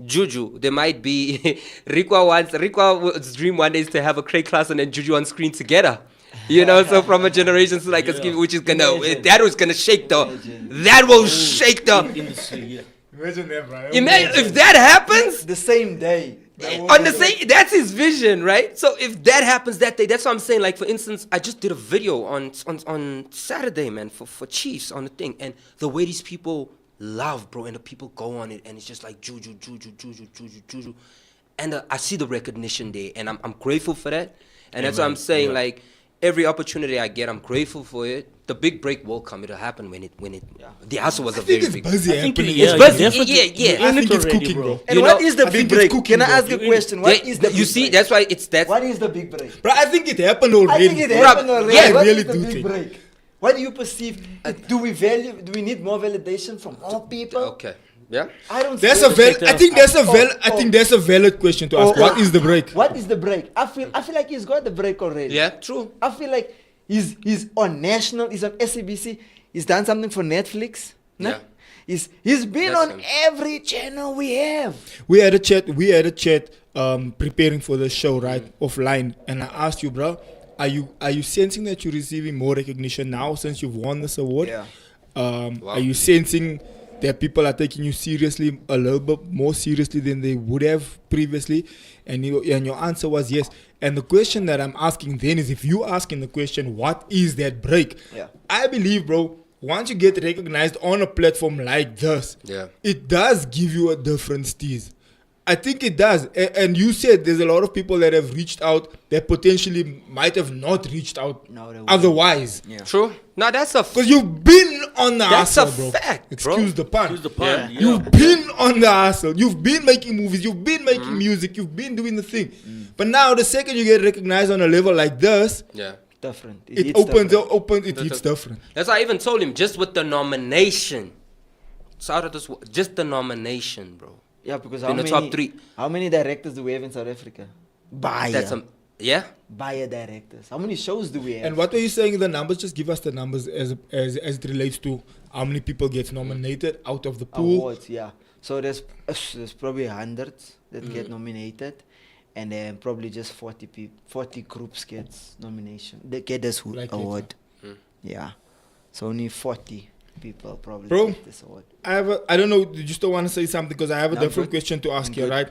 S3: Juju. There might be Ricwa's dream one day is to have a Craig Klaasen and Juju on screen together. You know, so from a generation to like a scheme, which is that was gonna shake that will shake the
S2: industry, yeah.
S1: Imagine that, bro.
S3: imagine if that happens.
S4: The same day.
S3: On the same, that's his vision, right? So if that happens that day, that's what I'm saying. Like for instance, I just did a video on Saturday, man, for Chiefs on the thing, and the way these people love, bro, and the people go on it, and it's just like Juju, and I see the recognition there, and I'm grateful for that, and that's what I'm saying. Like every opportunity I get, I'm grateful for it. The big break will come. It'll happen when it. The hustle was a
S1: I think
S3: very
S1: it's
S3: big.
S1: busy
S2: I think
S1: happening.
S2: yeah,
S3: It's busy.
S2: you definitely-
S3: Yeah.
S2: you're
S1: I
S2: in
S1: think
S2: it
S1: it's
S2: already,
S1: cooking, bro.
S4: And
S3: You
S4: what
S3: know,
S4: is the
S1: I
S4: big
S1: think it's
S4: break?
S1: cooking,
S4: Can I
S1: bro.
S4: ask a question? What is the
S3: you
S4: big
S3: see,
S4: break?
S3: that's why it's that.
S4: What is the big break?
S1: Bro, I think it happened already.
S4: I think it
S3: Bruh,
S4: happened already.
S3: yeah,
S4: What
S1: really
S4: is the
S1: do
S4: big
S1: think.
S4: break? What do you perceive? Do we need more validation from more people?
S3: Okay. Yeah.
S4: I don't.
S1: That's
S4: see
S1: a
S4: it.
S1: I think that's a valid question to ask. What is the break?
S4: What is the break? I feel like he's got the break already.
S3: Yeah. True.
S4: I feel like he's on national. He's on SABC. He's done something for Netflix. No?
S3: Yeah.
S4: He's been
S3: That's
S4: on
S3: him.
S4: every channel we have.
S1: We had a chat preparing for the show, right? Offline, and I asked you, bro, are you sensing that you're receiving more recognition now since you've won this award?
S4: Yeah.
S3: Wow.
S1: Are you sensing that people are taking you seriously, a little bit more seriously than they would have previously? And your answer was yes. And the question that I'm asking then is, if you asking the question, what is that break?
S4: Yeah.
S1: I believe, bro, once you get recognized on a platform like this, it does give you a different steez. I think it does. And you said there's a lot of people that have reached out that potentially might have not reached out otherwise.
S4: Yeah.
S3: True. No, that's a
S1: Because you've been on the
S3: That's
S1: hustle,
S3: a
S1: bro.
S3: fact, bro.
S1: Excuse the pun.
S2: Excuse the pun. Yeah.
S1: You've been on the hustle. You've been making movies. You've been making music. You've been doing the thing. But now, the second you get recognized on a level like this,
S4: different.
S1: it hits different.
S3: That's why I even told him, just with the nomination. It's out of this world. Just the nomination, bro.
S4: Yeah, because
S3: In the top 3.
S4: How many directors do we have in South Africa?
S3: That's
S4: Buyer directors. How many shows do we have?
S1: And what were you saying? The numbers? Just give us the numbers as it relates to how many people get nominated out of the pool.
S4: Awards, yeah. So there's probably hundreds that get nominated, and then probably just 40 groups gets nomination. They get this award. Yeah. So only 40 people probably get this award.
S1: I don't know. You still want to say something? Because I have a different question to ask you, right?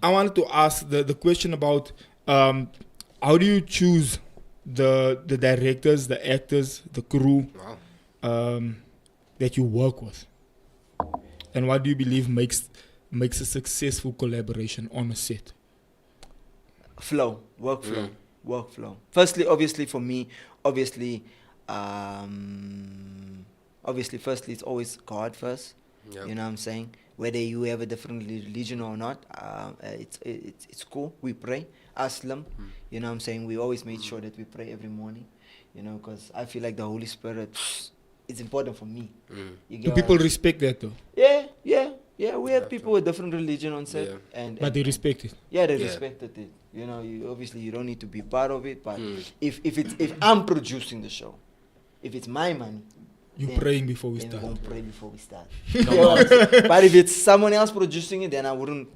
S1: I wanted to ask the question about how do you choose the directors, the actors, the crew that you work with, and what do you believe makes a successful collaboration on a set?
S4: Workflow. Firstly, obviously for me, firstly it's always God first. You know what I'm saying? Whether you have a different religion or not, it's cool. We pray, Aslam. You know what I'm saying? We always make sure that we pray every morning. You know, because I feel like the Holy Spirit is important for me.
S1: Do people respect that though?
S4: Yeah. We had people with different religion on set,
S1: but they respect it.
S4: Yeah, they respected it. You know, you don't need to be part of it, but if I'm producing the show, if it's my money,
S1: you're praying before we start.
S4: We're gonna pray before we start. But if it's someone else producing it, then I would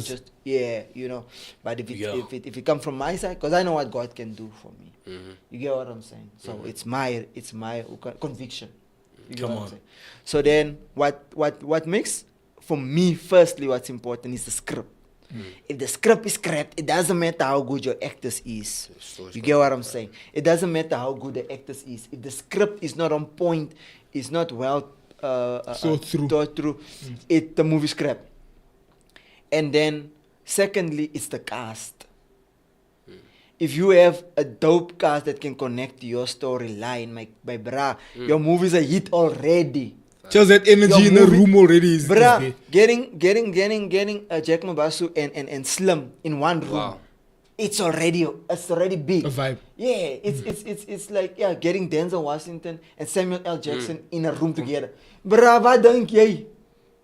S4: just you know. But if it comes from my side, because I know what God can do for me. You get what I'm saying? So it's my conviction. You get what I'm saying? So then what makes, for me, firstly, what's important is the script. If the script is crap, it doesn't matter how good your actors is. You get what I'm saying? It doesn't matter how good the actors is. If the script is not on point, is not well thought through, the movie's crap. And then, secondly, it's the cast. If you have a dope cast that can connect to your storyline, my brah, your movie's a hit already.
S1: Just that energy in the room already is
S4: bruh, getting Jack Mabasu and Slim in one room.
S3: Wow.
S4: It's already big.
S1: A vibe.
S4: Yeah, it's like getting Denzel Washington and Samuel L. Jackson in a room together. Bruh, wat dink jy?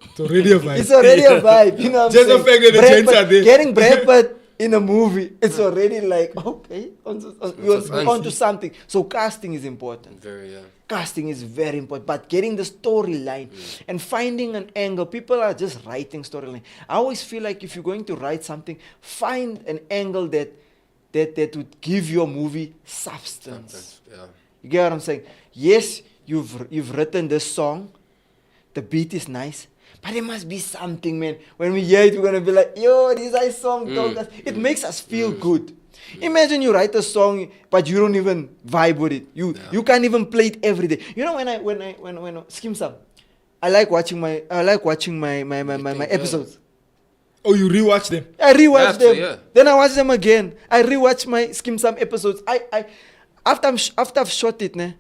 S1: It's already a vibe.
S4: It's already a vibe. You know what
S1: Just
S4: I'm saying?
S1: the fact that the gents are there.
S4: Getting Brad Pitt in a movie, it's already like, okay, onto something. So casting is important. Casting is very important, but getting the storyline and finding an angle. People are just writing storyline. I always feel like if you're going to write something, find an angle that would give your movie substance. You get what I'm saying? Yes, you've written this song, the beat is nice, but it must be something, man. When we hear it, we're gonna be like, yo, this is a song. It makes us feel good. Imagine you write a song, but you don't even vibe with it. You can't even play it every day. You know, when Skim Sam, I like watching my episodes.
S1: Oh, you rewatch them?
S4: I rewatch them. Then I watch them again. I rewatch my Skim Sam episodes. After I've shot it, and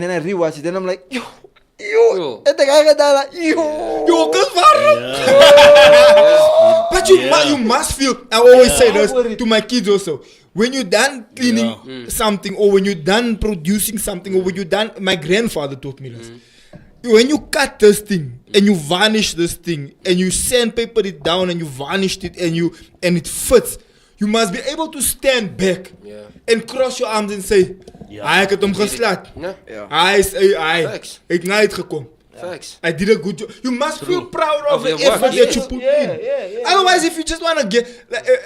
S4: then I rewatch it. Then I'm like, yo. But
S1: you must feel. I always say this to my kids also. When you're done cleaning something, or when you're done producing something, or when you're done, my grandfather taught me this. When you cut this thing and you varnish this thing and you sandpaper it down and you varnished it and it fits, you must be able to stand back and cross your arms and say, "I het hom geslaat. Hy is uitgekom."
S3: Facts.
S1: I did a good job. You must feel proud of the
S3: your work.
S1: effort that you put in.
S4: Yeah.
S1: Otherwise, if you just want to get,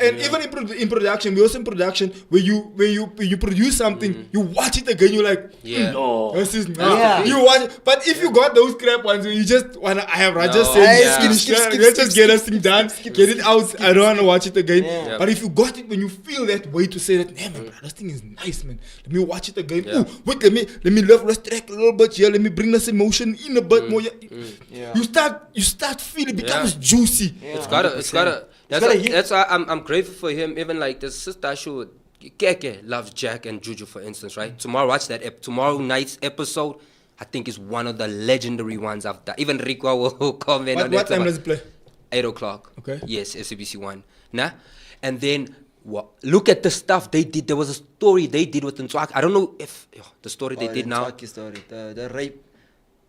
S1: and even in production, we also in production, where you produce something, you watch it again, you're like, this is nice.
S4: Yeah.
S1: You watch it. But if you got those crap ones, you just wanna, I have Raja
S3: No.
S1: saying,
S3: Yeah.
S1: let's just get this thing done, get it out. I don't wanna watch it again.
S4: Yeah.
S1: But if you got it when you feel that way to say that, man, bro, this thing is nice, man. Let me watch it again.
S3: Yeah.
S1: Ooh, wait, let me let's track a little bit here. Let me bring this emotion in a bit more.
S4: Yeah.
S1: You start feeling it becomes juicy.
S4: Yeah.
S3: It's gotta. That's why I'm grateful for him. Even like the sister show, Keke loves Jack and Juju, for instance, right? Tomorrow, watch that. Tomorrow night's episode, I think is one of the legendary ones I've done. Even Ricwa will comment on it.
S1: What time does it play?
S3: 8 o'clock.
S1: Okay.
S3: Yes, SABC 1. Nah? And then, look at the stuff they did. There was a story they did with Ntswaki. I don't know if the story they did now.
S4: Story, the rape.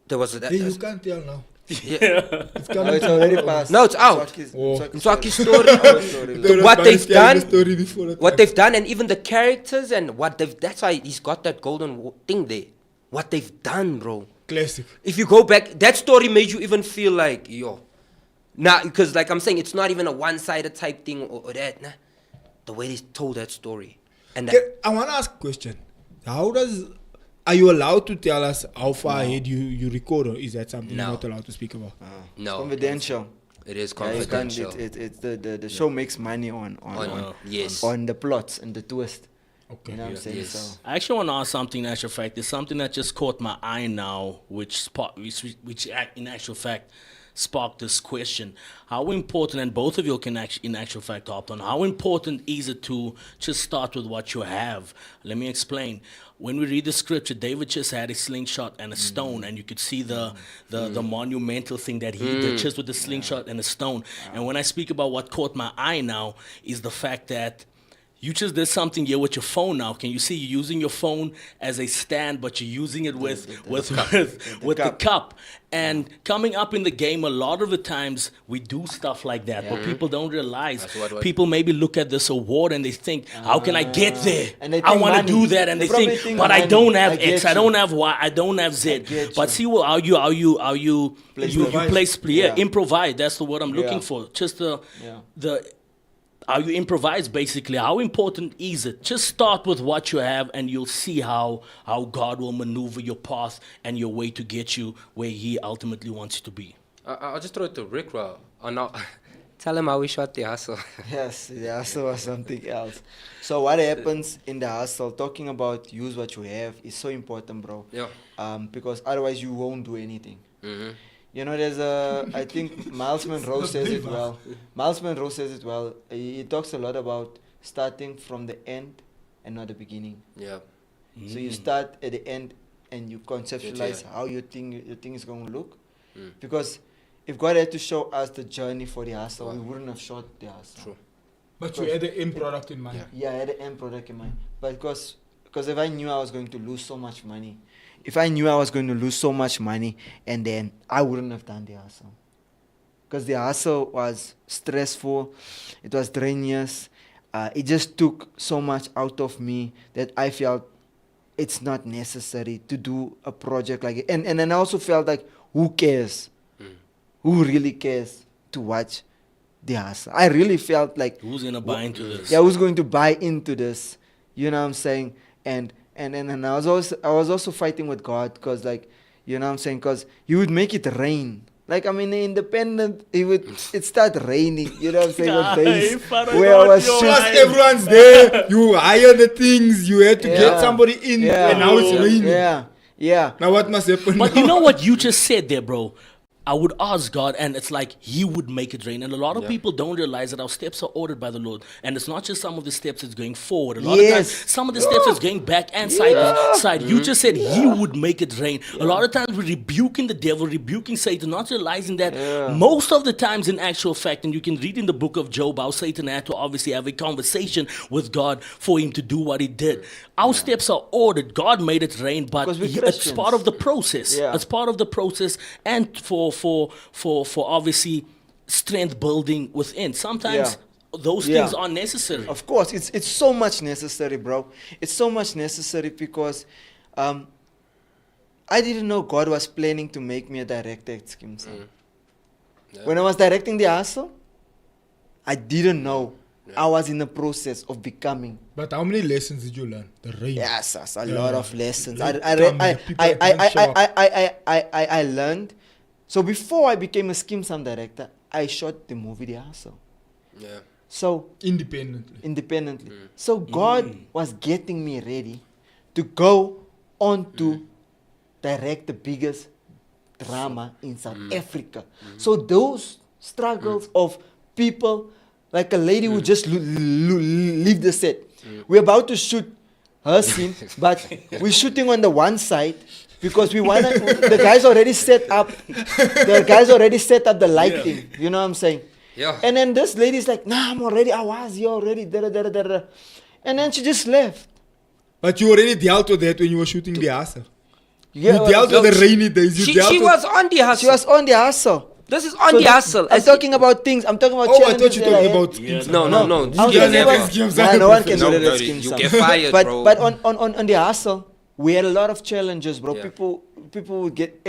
S3: There was a...
S1: Hey, you can't tell now.
S3: yeah.
S1: It's
S4: No,
S1: coming.
S4: it's already passed.
S3: No, it's out.
S4: Ntswaki's
S3: Ntswaki's story. What they've done,
S1: Story before that
S3: what
S1: time.
S3: they've done, and even the characters and what they've. That's why he's got that golden thing there. What they've done, bro.
S1: Classic.
S3: If you go back, that story made you even feel like nah, because like I'm saying, it's not even a one-sided type thing or that. Nah, the way they told that story, and that,
S1: I want to ask a question. Are you allowed to tell us how far ahead you record, or is that something
S3: No.
S1: you're not allowed to speak about?
S3: no,
S4: Confidential.
S3: it is
S4: Yeah, you can't,
S3: confidential.
S4: it's the show makes money on
S3: Yes.
S4: on the plots and the twist.
S1: Okay.
S4: You know what I'm saying?
S3: Yes.
S4: So
S2: I actually want to ask something. In actual fact, there's something that just caught my eye now, which in actual fact sparked this question: how important, and both of you can in actual fact opt on, how important is it to just start with what you have? Let me explain. When we read the scripture, David just had a slingshot and a stone, and you could see the monumental thing that he did just with the slingshot and a stone. And when I speak about what caught my eye now is the fact that you just did something here with your phone now. Can you see you're using your phone as a stand, but you're using it with the cup. And coming up in the game, a lot of the times we do stuff like that, but people don't realize. People maybe look at this award and they think, how can I get there?
S4: And they
S2: I
S4: think
S2: want to
S4: money.
S2: do that, and
S4: They
S2: they
S4: probably
S2: think,
S4: think
S2: but I
S4: money.
S2: don't have
S4: I get
S2: X, I
S4: you.
S2: don't have Y, I don't have Z.
S4: get
S2: But
S4: you.
S2: see, well, you
S1: Improvise.
S2: improvise. That's the word I'm looking
S4: Yeah.
S2: for. Just the
S4: Yeah.
S2: how you improvise, basically. How important is it? Just start with what you have, and you'll see how God will maneuver your path and your way to get you where He ultimately wants you to be.
S3: I'll just throw it to Ricwa. Tell him how we shot the hustle.
S4: yes, the hustle was something else. So what happens in the hustle? Talking about use what you have is so important, bro.
S3: Yeah.
S4: Because otherwise you won't do anything.
S3: Mm-hmm.
S4: You know, I think Miles Monroe says it well. Miles Monroe says it well. He talks a lot about starting from the end and not the beginning.
S3: Yeah.
S4: So you start at the end and you conceptualize
S3: Yeah.
S4: how your thing is going to look. Because if God had to show us the journey for the hustle, we wouldn't have shot the hustle.
S3: True.
S1: But you had the end product in mind.
S4: Yeah, I had the end product in mind. But because if I knew I was going to lose so much money, and then I wouldn't have done the hustle. Because the hustle was stressful, it was strenuous, it just took so much out of me that I felt it's not necessary to do a project like it. And then I also felt like, who cares? Who really cares to watch the hustle? I really felt like,
S2: Who's going to buy into this?
S4: yeah, who's going to buy into this? You know what I'm saying? And I was also fighting with God, because, like, you know what I'm saying? Because He would make it rain. Like, I'm in the independent, it start raining. You know what I'm saying? On days where I was
S1: Plus
S4: just
S1: everyone's there. You hire the things. You had to get somebody in, and now it's raining.
S4: Yeah.
S1: Now what must happen?
S2: But
S1: now?
S2: you know what you just said there, bro? I would ask God, and it's like He would make it rain. And a lot of people don't realize that our steps are ordered by the Lord. And it's not just some of the steps that's going forward. A lot of times, some of the steps is going back and side. You just said He would make it rain. A lot of times we're rebuking the devil, rebuking Satan, not realizing that most of the times, in actual fact, and you can read in the book of Job how Satan had to obviously have a conversation with God for him to do what he did. Our steps are ordered. God made it rain, but it's part of the process.
S4: Yeah.
S2: It's part of the process, and for obviously strength building within. Sometimes those things are necessary.
S4: Of course, it's so much necessary, bro. It's so much necessary because I didn't know God was planning to make me a director at Skimson. When I was directing The Hustle, I didn't know I was in the process of becoming.
S1: But how many lessons did you learn? The range.
S4: Yes, a
S1: Yeah.
S4: lot of lessons.
S1: Like,
S4: I learned. So before I became a Skimson director, I shot the movie The Hustle.
S3: Yeah.
S4: So
S1: Independently.
S4: So God was getting me ready to go on to direct the biggest drama in South Africa. So those struggles of people, like a lady who just leave the set. We're about to shoot her scene, but we're shooting on the one side because we wanna. The guys already set up. The guys already set up the lighting. You know what I'm saying?
S3: Yeah.
S4: And then this lady's like, "Nah, I'm already. I was here already." And then she just left.
S1: But you already dealt with that when you were shooting The Hustle.
S4: Yeah,
S1: You dealt with the rainy days. You
S3: She
S1: dealt with...
S3: was on The Hustle.
S4: She was on The Hustle.
S3: This is on
S4: So
S3: The Hustle.
S4: I'm talking about things. I'm talking about.
S1: Oh, I
S4: challenges
S1: thought you were
S4: that I
S1: talking
S4: had.
S1: about schemes.
S3: No.
S4: I was
S3: Skims
S4: talking
S3: never.
S4: about-
S1: Skims
S4: Nah,
S1: are
S4: no one can
S3: No,
S4: do that
S3: no,
S4: at Skims.
S3: you get fired,
S4: but
S3: bro.
S4: but on The Hustle, we had a lot of challenges, bro.
S3: Yeah.
S4: People would get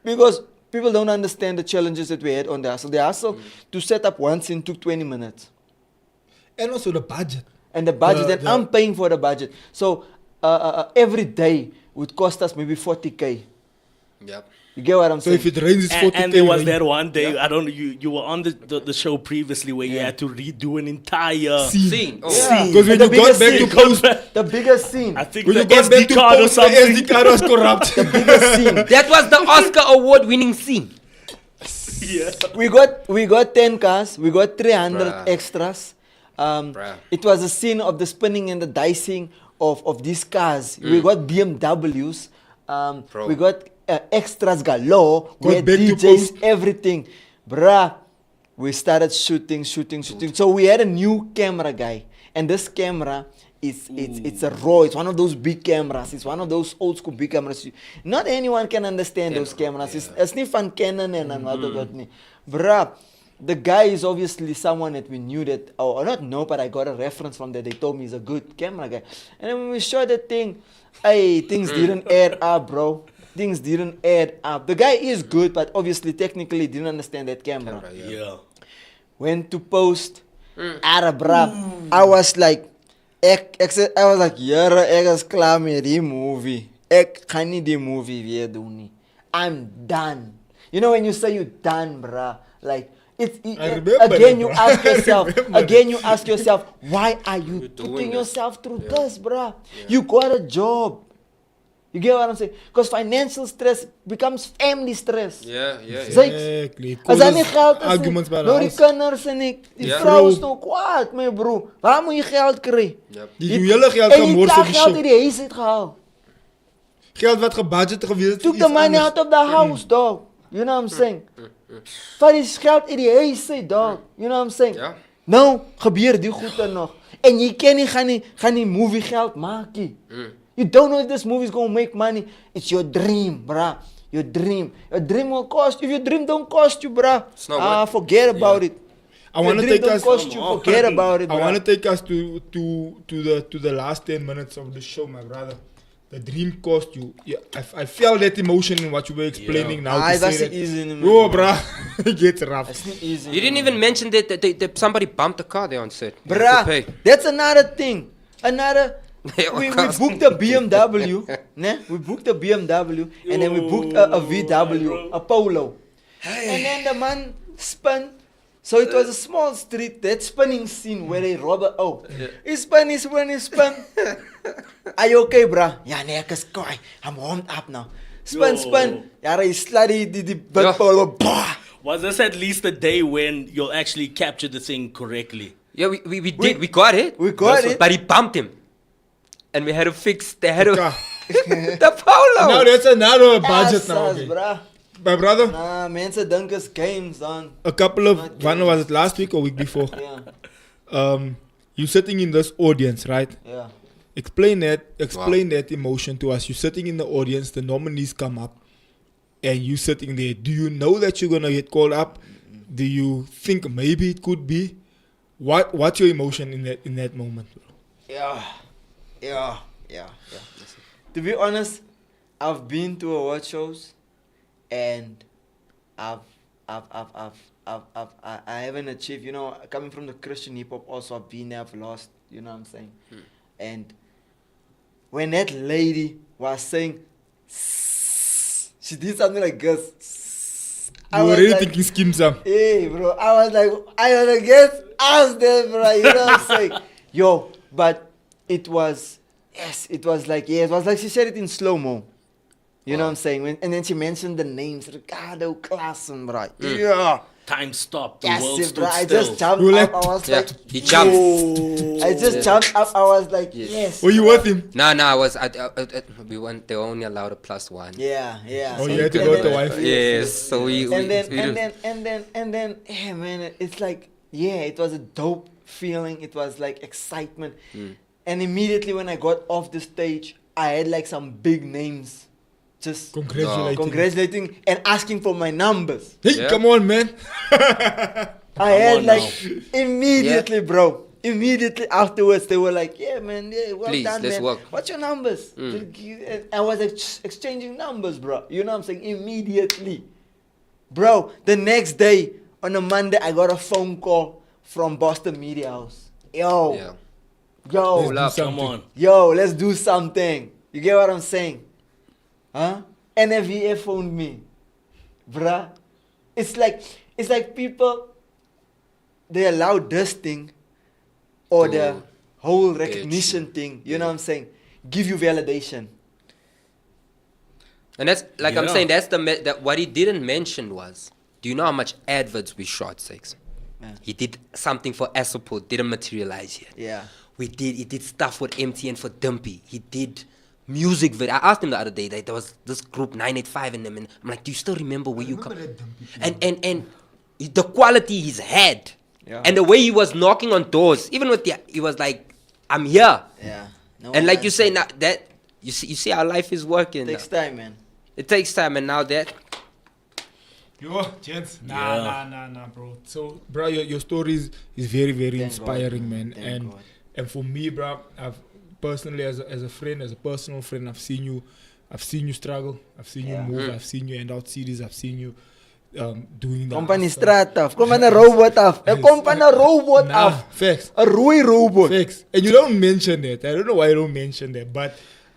S4: because people don't understand the challenges that we had on The Hustle. The Hustle to set up one scene took 20 minutes,
S1: And also the budget.
S4: and the budget, and I'm paying for the budget. So every day would cost us maybe 40K.
S3: Yep.
S4: You get what I'm
S1: So
S4: saying?
S1: if it rains, it's 40K.
S2: And there was
S1: rain.
S2: that one day, I don't know, you were on the show previously where you had to redo an entire
S3: Scene. Oh.
S4: Yeah.
S1: Because when
S4: The
S1: you got
S4: biggest
S1: back to
S4: scene.
S1: post,
S4: The biggest scene.
S2: I think
S1: when
S2: the
S1: you got back
S2: SD
S1: to
S2: card or
S1: post, the
S2: something.
S1: SD card was corrupt.
S4: Biggest scene.
S3: That was the Oscar award-winning scene.
S2: Yeah.
S4: We got 10 cars. We got 300
S3: Bruh.
S4: extras.
S3: Bruh.
S4: It was a scene of the spinning and the dicing of these cars. We got BMWs.
S3: Bro.
S4: We got extras galore. We
S1: Got
S4: had
S1: back to
S4: DJs,
S1: post.
S4: everything. Bruh, we started shooting. So we had a new camera guy. And this camera it's a raw. It's one of those big cameras. It's one of those old school big cameras. Not anyone can understand those cameras. It's not van Canon and what about me. Bruh, the guy is obviously someone that we knew that, or not know, but I got a reference from that. They told me he's a good camera guy. And then when we shot that thing, hey, things didn't add up, bro. Things didn't add up. The guy is good, but obviously technically didn't understand that camera.
S2: Yeah.
S4: Went to post, bruh. I was like, jare, ek is klaar met die movie. Ek gaan nie die movie weer doen nie. I'm done. You know when you say you're done, bruh, like
S1: remember
S4: again
S1: that,
S4: you
S1: bruh.
S4: ask
S1: I
S4: yourself,
S1: remember
S4: again you ask yourself, why are you
S3: doing
S4: putting
S3: this.
S4: yourself through this, bruh? You got a job. You get what I'm saying? Because financial stress becomes family stress.
S3: Yeah.
S1: Exactly.
S4: As daar nie geld is
S1: Arguments by
S4: nie,
S1: the
S4: nou die
S1: house.
S4: kinders en die
S3: Ja.
S4: vrou is nou kwaad, my bro. Waar moet jy geld kry?
S3: Yep.
S1: Die hele geld
S4: En
S1: kan
S4: jy
S1: mors
S4: het
S1: op die
S4: geld
S1: show.
S4: uit die huis uitgehaal.
S1: Geld wat gebudget gewees het.
S4: Took
S1: vir
S4: the
S1: iets
S4: money
S1: anders.
S4: out of the house, dog. You know what I'm saying? Vat die geld uit die huis uit, dog. You know what I'm saying?
S3: Ja.
S4: Nou gebeur die goede nog. En jy ken nie gaan die movie geld maak nie. You don't know if this movie is going to make money. It's your dream, bruh. Your dream. Your dream will cost. If your dream don't cost you, bruh,
S3: It's not what-
S4: forget about it.
S1: I want to
S4: Your dream
S1: take
S4: don't
S1: us.
S4: cost you, forget about it,
S1: I
S4: bruh.
S1: want to take us to the last 10 minutes of the show, my brother. The dream cost you. Yeah, I felt that emotion in what you were explaining now. to
S4: That's
S1: say
S4: not easy, man.
S1: Yo, bruh, it gets rough.
S4: It's not easy.
S3: You didn't even mention that somebody bumped the car there on set. You had to
S4: Bruh,
S3: pay.
S4: that's another thing. We
S3: cost.
S4: booked a BMW, ne? We booked a BMW and then we booked a VW, a Polo. And then the man spun. So it was a small street, that spinning scene where they rob a... Oh, he spun. Are you okay, bruh? Yeah, nee, ek is koi. I'm warmed up now. Spin. Yeah, he sliddy the
S3: Yeah.
S4: Polo. Bah!
S2: Was this at least the day when you'll actually capture the thing correctly?
S3: Yeah, we did. We got it.
S4: We got it.
S3: But he bumped him. And we had to fix the head of
S1: Car.
S3: the Polo.
S1: Now that's another budget now.
S4: Assas,
S1: Okay.
S4: bruh.
S1: My brother,
S4: Nah, mensen dink is games dan.
S1: a couple of, when was it, last week or week before?
S4: Yeah,
S1: You sitting in this audience, right?
S4: yeah.
S1: Explain that emotion to us. You're sitting in the audience, the nominees come up, and you sitting there. Do you know that you're gonna get called up? Do you think maybe it could be? What's your emotion in that moment?
S4: Yeah. To be honest, I've been to award shows, and I've, I haven't achieved. You know, coming from the Christian hip hop, also I've been there, I've lost. You know what I'm saying? And when that lady was saying, she did something like this.
S1: You were already thinking schemes up.
S4: Hey, bro, I was like, I was against us there, bro. You know what I'm saying? Yo, but it was, it was like she said it in slow mo. You know what I'm saying? And then she mentioned the names, Ricardo Klaasen, bro. Yeah.
S2: Time stopped. The
S4: Yes,
S2: world stood
S4: bro. I
S2: still.
S4: just jumped
S1: You were
S4: up.
S1: like-
S4: I was
S3: Yeah,
S4: like,
S3: he jumped.
S4: "Whoa." I just jumped up. I was like,
S3: Yes.
S4: yes.
S1: Were you with him?
S3: No, I was. We were only allowed a +1.
S4: Yeah.
S1: Oh, you had to go with the wife?
S3: Yes. So we.
S4: And then,
S3: we
S4: and then, yeah, man, it's like, yeah, it was a dope feeling. It was like excitement. And immediately when I got off the stage, I had like some big names just congratulating and asking for my numbers.
S1: Hey,
S3: Yeah.
S1: come on, man.
S4: I had
S2: on
S4: like
S2: now.
S4: immediately, bro. Immediately afterwards, they were like, "Yeah, man, yeah, well
S3: Please,
S4: done,
S3: let's
S4: man.
S3: work."
S4: What's your numbers?" And I was exchanging numbers, bro. You know what I'm saying? Immediately, bro. The next day on a Monday, I got a phone call from Boston Media House. Yo,
S3: Yeah.
S4: yo,
S3: Pull up.
S2: Come on.
S4: yo, let's do something. You get what I'm saying? Huh? NFVA phoned me, bruh. It's like people, they allow this thing or
S3: To
S4: the whole
S3: get
S4: recognition
S3: you.
S4: thing, you know what I'm saying? Give you validation.
S3: And that's like I'm
S2: Yeah.
S3: saying. That's that what he didn't mention was. Do you know how much adverts we shot, Six?
S4: Yeah.
S3: He did something for Support, didn't materialize yet.
S4: Yeah.
S3: He did stuff with MTN for Dumpy. He did music video. I asked him the other day that there was this group 985 in them, and I'm like, do you still remember where you come? And the quality he's had,
S4: Yeah.
S3: and the way he was knocking on doors, even with he was like, I'm here.
S4: Yeah. No
S3: And like you
S4: answer.
S3: say now that you see how life is working.
S4: Takes
S3: now.
S4: time, man.
S3: It takes time, and now that
S1: Yo, gents.
S2: Yeah.
S1: Nah, bro. So, bro, your story is very, very
S4: Thank
S1: inspiring,
S4: God,
S1: man.
S4: Thank God.
S1: And for me, bro, I've personally, as a friend, as a personal friend, I've seen you struggle. I've seen
S4: Yeah.
S1: you move. I've seen you end out series. I've seen you doing that.
S4: Kom van die straat af. Kom van 'n robot af. Kom van 'n robot af.
S1: Facts.
S4: 'n rooi robot.
S1: Facts. And you don't mention that. I don't know why you don't mention that, but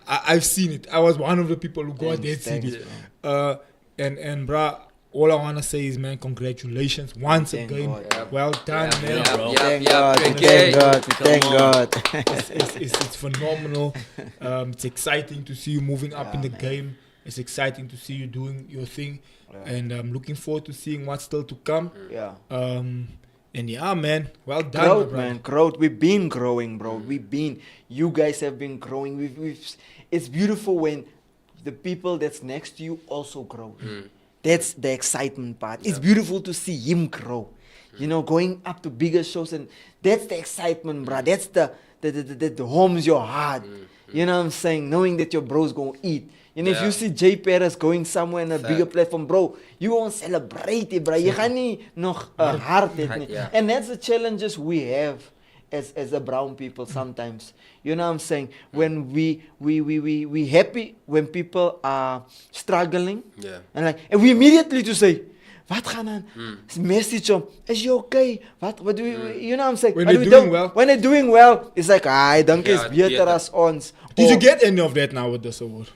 S1: I've seen it. I was one of the people who got that
S4: Thanks,
S1: CD. And bro, all I wanna say is, man, congratulations once
S4: Thank
S1: again.
S4: God.
S3: Yep.
S1: Well done, man.
S2: Yeah, bro.
S4: Thank
S3: Yep,
S4: God.
S3: yep,
S4: Thank God.
S2: Come
S4: Thank
S2: on.
S4: God.
S1: It's phenomenal. It's exciting to see you moving up in the
S4: man.
S1: game. It's exciting to see you doing your thing, and I'm looking forward to seeing what's still to come.
S4: Yeah.
S1: And yeah, man, well done,
S4: Growth,
S1: bro.
S4: man, growth. We've been growing, bro. You guys have been growing. It's beautiful when the people that's next to you also grow. That's the excitement part. It's beautiful to see him grow. You know, going up to bigger shows, and that's the excitement, bro. That's the warms your heart. You know what I'm saying? Knowing that your bro's gonna eat. You know, if
S3: Yeah.
S4: you see Jay Perez going somewhere in a bigger platform, bro, you won't celebrate it, bro. You gaan nie nog hard het nie.
S3: Yeah.
S4: And that's the challenges we have as the brown people sometimes. You know what I'm saying? When we happy when people are struggling.
S3: Yeah.
S4: And we immediately to say, wat gaan aan? Message om, is you okay? What do we, you know what I'm saying?
S1: When
S4: What
S1: they're
S4: do we
S1: doing
S4: do?
S1: well.
S4: When they're doing well, it's like, I dink
S3: Ja,
S4: is beter
S3: beter.
S4: as ons.
S1: Did
S4: Or-
S1: you get any of that now with this award?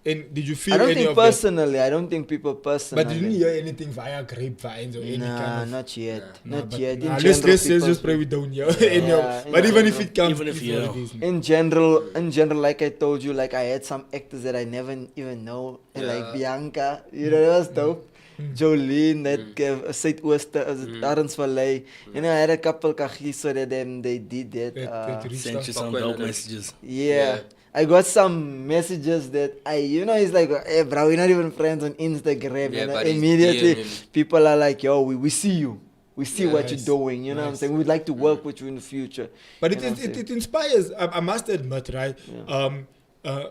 S1: And did you feel
S4: I don't
S1: any
S4: think
S1: of that?
S4: personally. I don't think people personally.
S1: But you didn't hear anything via grapevines or any
S4: Nah,
S1: kind of.
S4: not yet.
S1: Nah,
S4: Not
S1: but
S4: yet. In
S1: nah,
S4: general,
S1: let's
S4: people-
S1: just pray we don't hear.
S4: Yeah,
S1: But
S4: in
S1: even if
S4: general.
S1: it comes,
S2: Even if
S1: it's
S2: you
S1: what
S2: know.
S1: it is, man.
S4: In general, like I told you, like I had some actors that I never even know, like Bianca, you know, that was dope. Jolene, that Zuidooster, Arends Valley. You know, I had a couple kagies so that they did that.
S1: That reached
S2: Sent
S1: out.
S2: you some dope messages.
S4: Yeah. I got some messages that it's like, hey, bro, we're not even friends on Instagram.
S3: Yeah,
S4: you know?
S3: but he's
S4: Immediately,
S3: DMing.
S4: people are like, yo, we see you. We see what
S1: Nice.
S4: you're doing. You know what I'm
S1: Nice.
S4: saying? We'd like to work with you in the future.
S1: But
S4: You know what I'm
S1: it
S4: saying?
S1: inspires. I must admit, right?
S4: Yeah.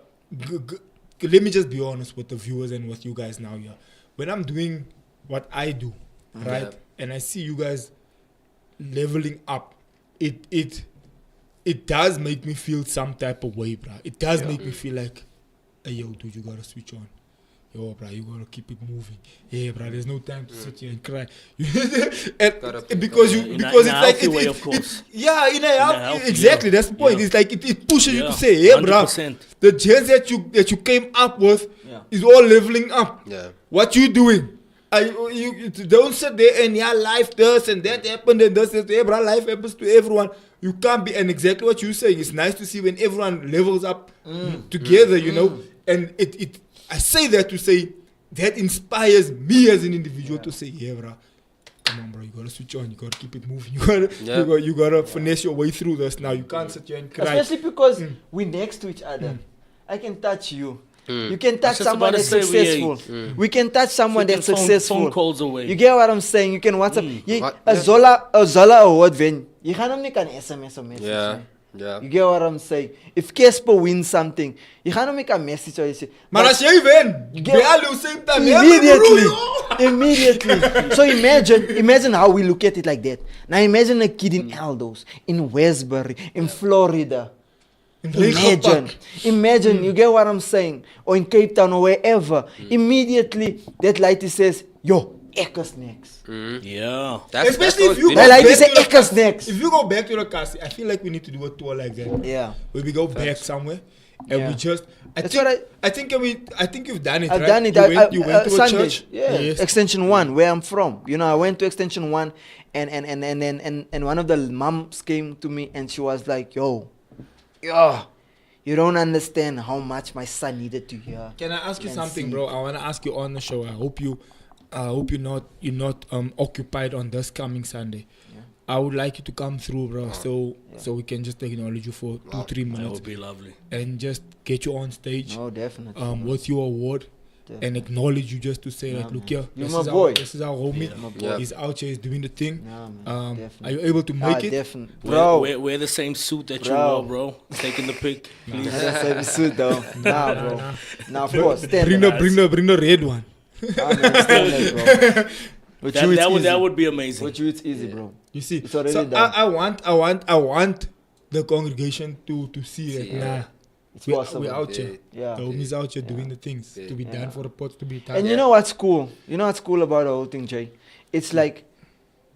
S1: Let me just be honest with the viewers and with you guys now. Yeah, when I'm doing what I do, right,
S3: Yeah.
S1: and I see you guys leveling up, it does make me feel some type of way, bro. It does make me feel like, hey, yo, dude, you gotta switch on. Yo, bro, you gotta keep it moving. Yeah, bro, there's no time to sit here and cry. Because it's like
S2: way, of course.
S1: yeah, in a
S2: healthy,
S1: exactly. That's the point.
S2: Yeah.
S1: It's like it pushes you
S2: Yeah,
S1: to say, yeah, bro,
S2: 100%.
S1: the chance that you came up with is all leveling up.
S3: Yeah.
S1: What you doing? You don't sit there and yeah, life does and that happened and this. Yeah, bro, life happens to everyone. You can't be, and exactly what you're saying. It's nice to see when everyone levels up together, you know. And I say that to say that inspires me as an individual to say, yeah, bro, come on, bro, you gotta switch on, you gotta keep it moving, you gotta finesse your way through this. Now you can't sit here and cry.
S4: Especially because we're next to each other. I can touch you. You can touch
S2: just
S4: someone
S2: about to
S4: that's
S2: say
S4: successful. We can touch someone that's successful.
S2: Phone calls away.
S4: You get what I'm saying? You can WhatsApp.
S3: What?
S4: A Zola award win. You can't make an SMS or message.
S3: Yeah.
S4: Man.
S3: Yeah.
S4: You get what I'm saying? If Casper wins something, you can't make a message or you say.
S1: Man, as jy wen,
S4: You get-
S1: bel you same time.
S4: Immediately. So imagine how we look at it like that. Now imagine a kid in Aldos, in Westbury, in Florida. Imagine, you get what I'm saying? Or in Cape Town or wherever. Immediately, that lighty says, yo, Ekker's next.
S2: Yeah.
S1: Especially if you
S4: That lighty say Ekker's next.
S1: If you go back to the cast, I feel like we need to do a tour like that.
S4: Yeah.
S1: Where we go back somewhere and
S4: Yeah.
S1: we just.
S4: That's what
S1: I think you've done it.
S4: I've
S1: right?
S4: done it.
S1: You went to
S4: Sunday,
S1: a church.
S4: Yeah.
S1: Yes.
S4: Extension 1, where I'm from. You know, I went to Extension 1 and one of the moms came to me and she was like, yo, you don't understand how much my son needed to hear.
S1: Can I ask you
S4: and
S1: something,
S4: see.
S1: bro? I want to ask you on the show. I hope you're not occupied on this coming Sunday.
S4: Yeah.
S1: I would like you to come through, bro. So we can just acknowledge you for 2-3
S2: That
S1: minutes
S2: would be lovely.
S1: and just get you on stage.
S4: Oh, definitely.
S1: With your award.
S4: Definitely.
S1: And acknowledge you just to say like, look here,
S4: You're
S1: this
S4: my
S1: is
S4: boy.
S1: this is our homie.
S4: My boy.
S3: Yeah.
S1: He's out here, he's doing the thing.
S4: Yeah, man,
S1: Are
S4: definitely.
S1: you able to make it?
S4: Definitely.
S2: Wear,
S4: Bro.
S2: wear the same suit that you
S4: Bro.
S2: wore, bro. Taking the pic, please.
S4: That's a suit though. Nah, bro. Nah, of course.
S1: Bring the red one.
S4: Standard, bro. With you, it's easy.
S2: That would be amazing.
S4: With you, it's easy, bro.
S1: You see,
S4: It's already
S1: so
S4: done.
S1: I want the congregation to see that. Nah,
S4: It's
S1: we're
S4: possible.
S1: out here.
S4: Yeah.
S1: The homies out here doing the things to be done for the pots to be done.
S4: And you know what's cool? You know what's cool about the whole thing, Jay? It's like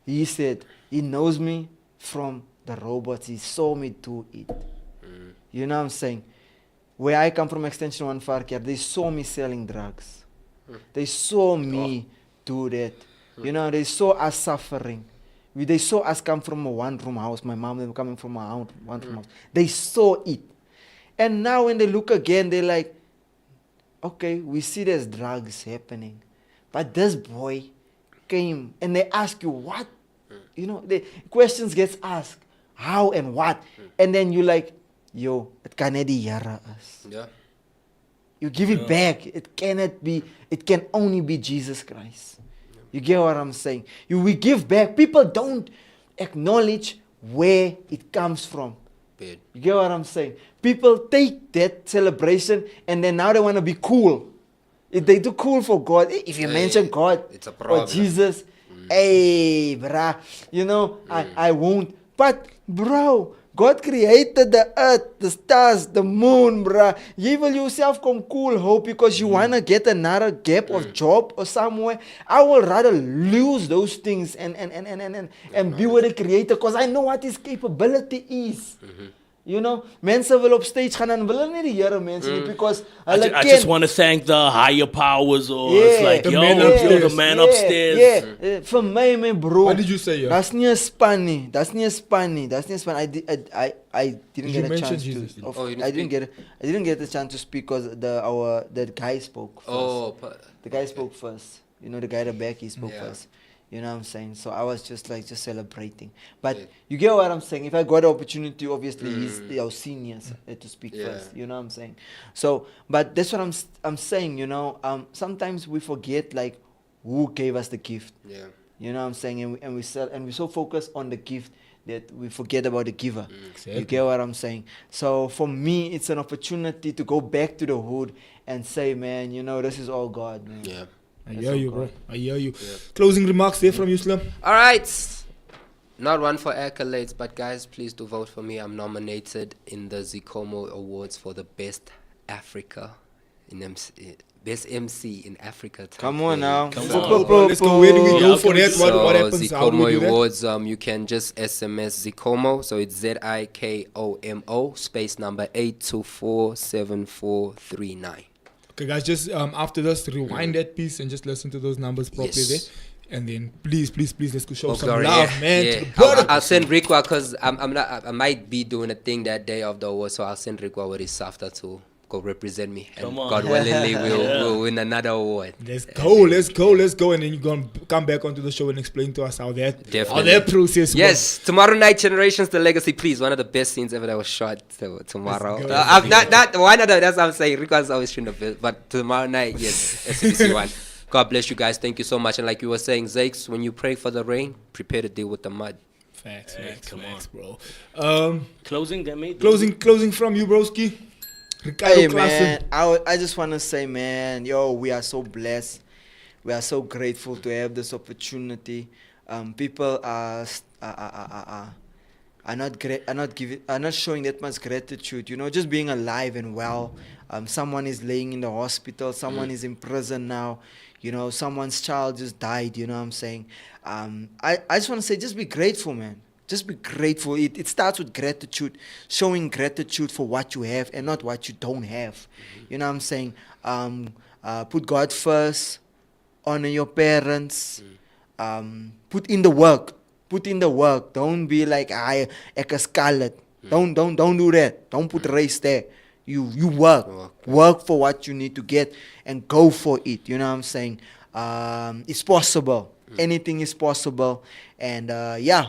S4: he said, he knows me from the robots. He saw me do it. You know what I'm saying? Where I come from, Extension 1 Farker, they saw me selling drugs. They saw me do that. You know, they saw us suffering. They saw us come from a one-room house. My mom, they were coming from a one-room house. They saw it. And now when they look again, they're like, okay, we see there's drugs happening. But this boy came and they ask you what? You know, the questions gets asked. How and what? And then you like, yo, it cannot be yara us.
S3: Yeah.
S4: You give it back. It cannot be, it can only be Jesus Christ. You get what I'm saying? We give back. People don't acknowledge where it comes from.
S3: Bad.
S4: You get what I'm saying? People take that celebration and then now they want to be cool. If they do cool for God, if you mention God
S3: it's a
S4: or
S3: problem.
S4: Jesus, hey, bruh, you know, I won't. But, bro, God created the earth, the stars, the moon, bruh. You will yourself come cool, hope, because you want to get another gap of job or somewhere. I will rather lose those things and be with the Creator because I know what His capability is. You know, mensen wil op stage gaan en willen niet die Here mensen niet because
S2: I just want to thank the higher powers, or it's like,
S1: The
S2: yo,
S1: man
S2: you're
S1: upstairs.
S2: the man upstairs.
S4: Yeah, for me, man, bro.
S1: What did you say, yeah?
S4: That's niet span nie. That's niet span nie. That's niet span. I didn't
S1: Did you
S4: get a
S1: mention
S4: chance
S1: Jesus?
S4: to.
S3: Oh, you didn't
S4: I didn't get the chance to speak because the guy spoke first.
S3: Oh,
S4: The guy spoke first. You know, the guy at the back, he spoke
S3: Yeah.
S4: first. You know what I'm saying? So I was just celebrating. But
S3: Yeah.
S4: you get what I'm saying? If I got the opportunity, obviously he's our seniors to speak
S3: Yeah.
S4: first. You know what I'm saying? So, but that's what I'm saying. You know, sometimes we forget like who gave us the gift.
S3: yeah.
S4: You know what I'm saying? And we so focus on the gift that we forget about the giver.
S1: Exactly.
S4: You get what I'm saying? So for me, it's an opportunity to go back to the hood and say, man, you know, this is all God, man.
S3: Yeah.
S1: I
S4: That's
S1: hear you,
S4: all
S1: bro.
S4: God.
S1: I hear you.
S3: Yeah.
S1: Closing remarks there from you, Slim.
S3: All right. Not one for accolades, but guys, please do vote for me. I'm nominated in the Zikomo Awards for the Best Africa. Best MC in Africa.
S4: Come on now.
S2: Come
S1: So,
S2: on.
S1: bro, let's go. Where do we go
S2: Yeah,
S1: for that? What happens? How do we
S3: Zikomo
S1: do that?
S3: Awards, you can just SMS Zikomo, so it's ZIKOMO, space number 8247439.
S1: Okay, guys, just after this, rewind that piece and just listen to those numbers properly
S3: Yes.
S1: there. And then please, let's go show
S3: Oh,
S1: some
S3: glory,
S1: love,
S3: yeah,
S1: man.
S3: yeah.
S1: To the brother.
S3: I'll send Ricwa because I might be doing a thing that day of the award, so I'll send Ricwa with his SAFTA to go represent me. And
S2: Come on.
S3: God willingly, we'll win another award.
S1: Let's go. And then you're going to come back onto the show and explain to us how that
S3: Definitely.
S1: process
S3: Yes, tomorrow night, Generations, The Legacy, please. One of the best scenes ever that was shot tomorrow.
S1: Let's go.
S3: I'm not one of them. That's what I'm saying. Ricwa's always shooting the best, but tomorrow night, yes, SBC one. God bless you guys. Thank you so much. And like you were saying, Zakes, when you pray for the rain, prepare to deal with the mud.
S1: Facts,
S2: come
S1: bro.
S2: Closing, them, mate.
S1: Closing from you, broski. Ricardo
S4: Hey
S1: Klaasen.
S4: man, I just want to say, man, yo, we are so blessed. We are so grateful to have this opportunity. People are not showing that much gratitude. You know, just being alive and well. Someone is laying in the hospital. Someone is in prison now. You know, someone's child just died. You know what I'm saying? I just want to say, just be grateful, man. Just be grateful. It starts with gratitude, showing gratitude for what you have and not what you don't have. You know what I'm saying? Put God first, honor your parents, put in the work. Put in the work. Don't be like, ek is scarlet. Don't do that. Don't put race there. You work. Work for what you need to get and go for it. You know what I'm saying? It's possible. Anything is possible. And yeah.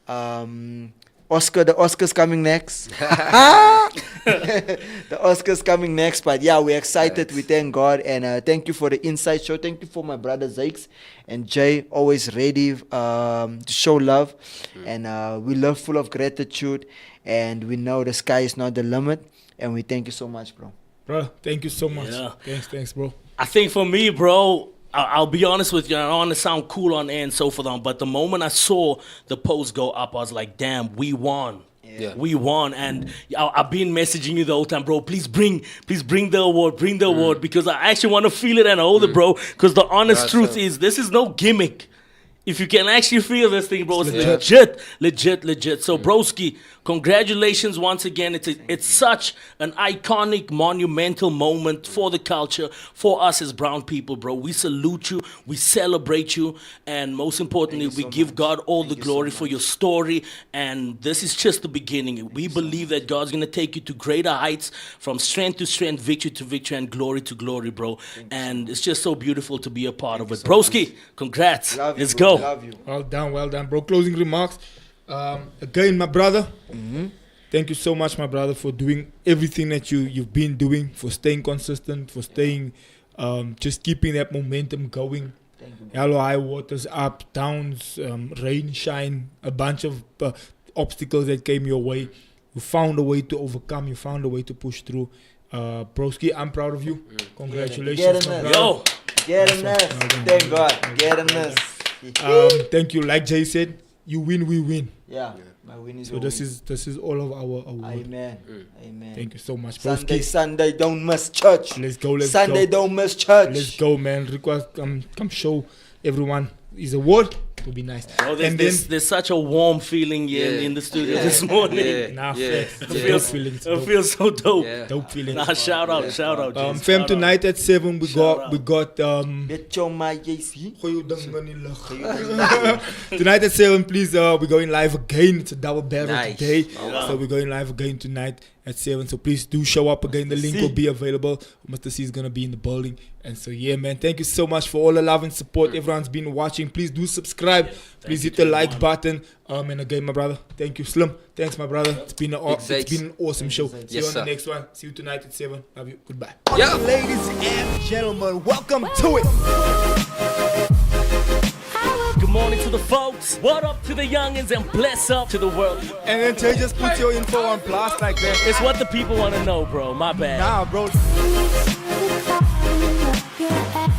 S4: The Oscar's coming next. The Oscar's coming next. But yeah, we're excited. We thank God. And thank you for the Inside Show. Thank you for my brother Zakes and Jay, always ready to show love. And we love full of gratitude. And we know the sky is not the limit. And we thank you so much, bro.
S1: Bro, thank you so much.
S2: Yeah.
S1: Thanks, bro.
S2: I think for me, bro, I'll be honest with you. I don't want to sound cool on air and so forth on, but the moment I saw the post go up, I was like, damn, we won.
S3: Yeah.
S2: We won. And I've been messaging you the whole time, bro. Please bring the award, because I actually want to feel it and hold it, bro. Because the honest truth is, this is no gimmick. If you can actually feel this thing, bro, it's legit. So, broski, congratulations once again. It's such an iconic, monumental moment for the culture, for us as brown people, bro. We salute you, we celebrate you, and most importantly, we give God all the glory for your story. And this is just the beginning. We believe that God's gonna take you to greater heights, from strength to strength, victory to victory, and glory to glory, bro. And it's just so beautiful to be a part of it. Broski, congrats. Let's go.
S4: Love you.
S1: Well done, bro. Closing remarks. Again, my brother, thank you so much, my brother, for doing everything that you've been doing, for staying consistent, for staying, just keeping that momentum going. Hello, high waters, up, downs, rain, shine, a bunch of obstacles that came your way. You found a way to overcome. You found a way to push through. Broski, I'm proud of you. Congratulations, my brother.
S2: Yo.
S4: Get in this. Thank God. Get in this.
S1: Thank you. Like Jay said, you win, we win.
S4: Yeah. My win is
S1: So this is all of our award.
S4: Amen. Amen.
S1: Thank you so much,
S4: Sunday,
S1: broski.
S4: Sunday, don't miss church.
S1: Let's go.
S4: Sunday, don't miss church.
S1: Let's go, man. Ricwa, come show everyone his award. It'll be nice.
S2: Bro, there's such a warm feeling here in the studio this morning.
S1: Facts.
S2: It feels so dope.
S1: Dope feeling.
S2: Nah, shout out. James.
S1: Fam,
S2: Shout
S1: tonight at 7 we got
S4: Get your my JC.
S1: tonight at 7, please. We're going live again. It's a double barrel today.
S2: Wow.
S1: So we're going live again tonight at 7. So please do show up again. The link will be available. Mr. C is gonna be in the building. And so yeah, man, thank you so much for all the love and support. Everyone's been watching. Please do subscribe. Please hit the like button. And again, my brother, thank you, Slim. Thanks, my brother. It's been an awesome show. See you on the next one. See you tonight at 7. Love you. Goodbye.
S3: Yeah.
S1: Ladies and gentlemen, welcome to it.
S2: Good morning to the folks. What up to the youngins, and bless up to the world.
S1: And then Jay just put your info on blast like that.
S2: It's what the people want to know, bro. My bad.
S1: Nah, bro.
S5: Yeah.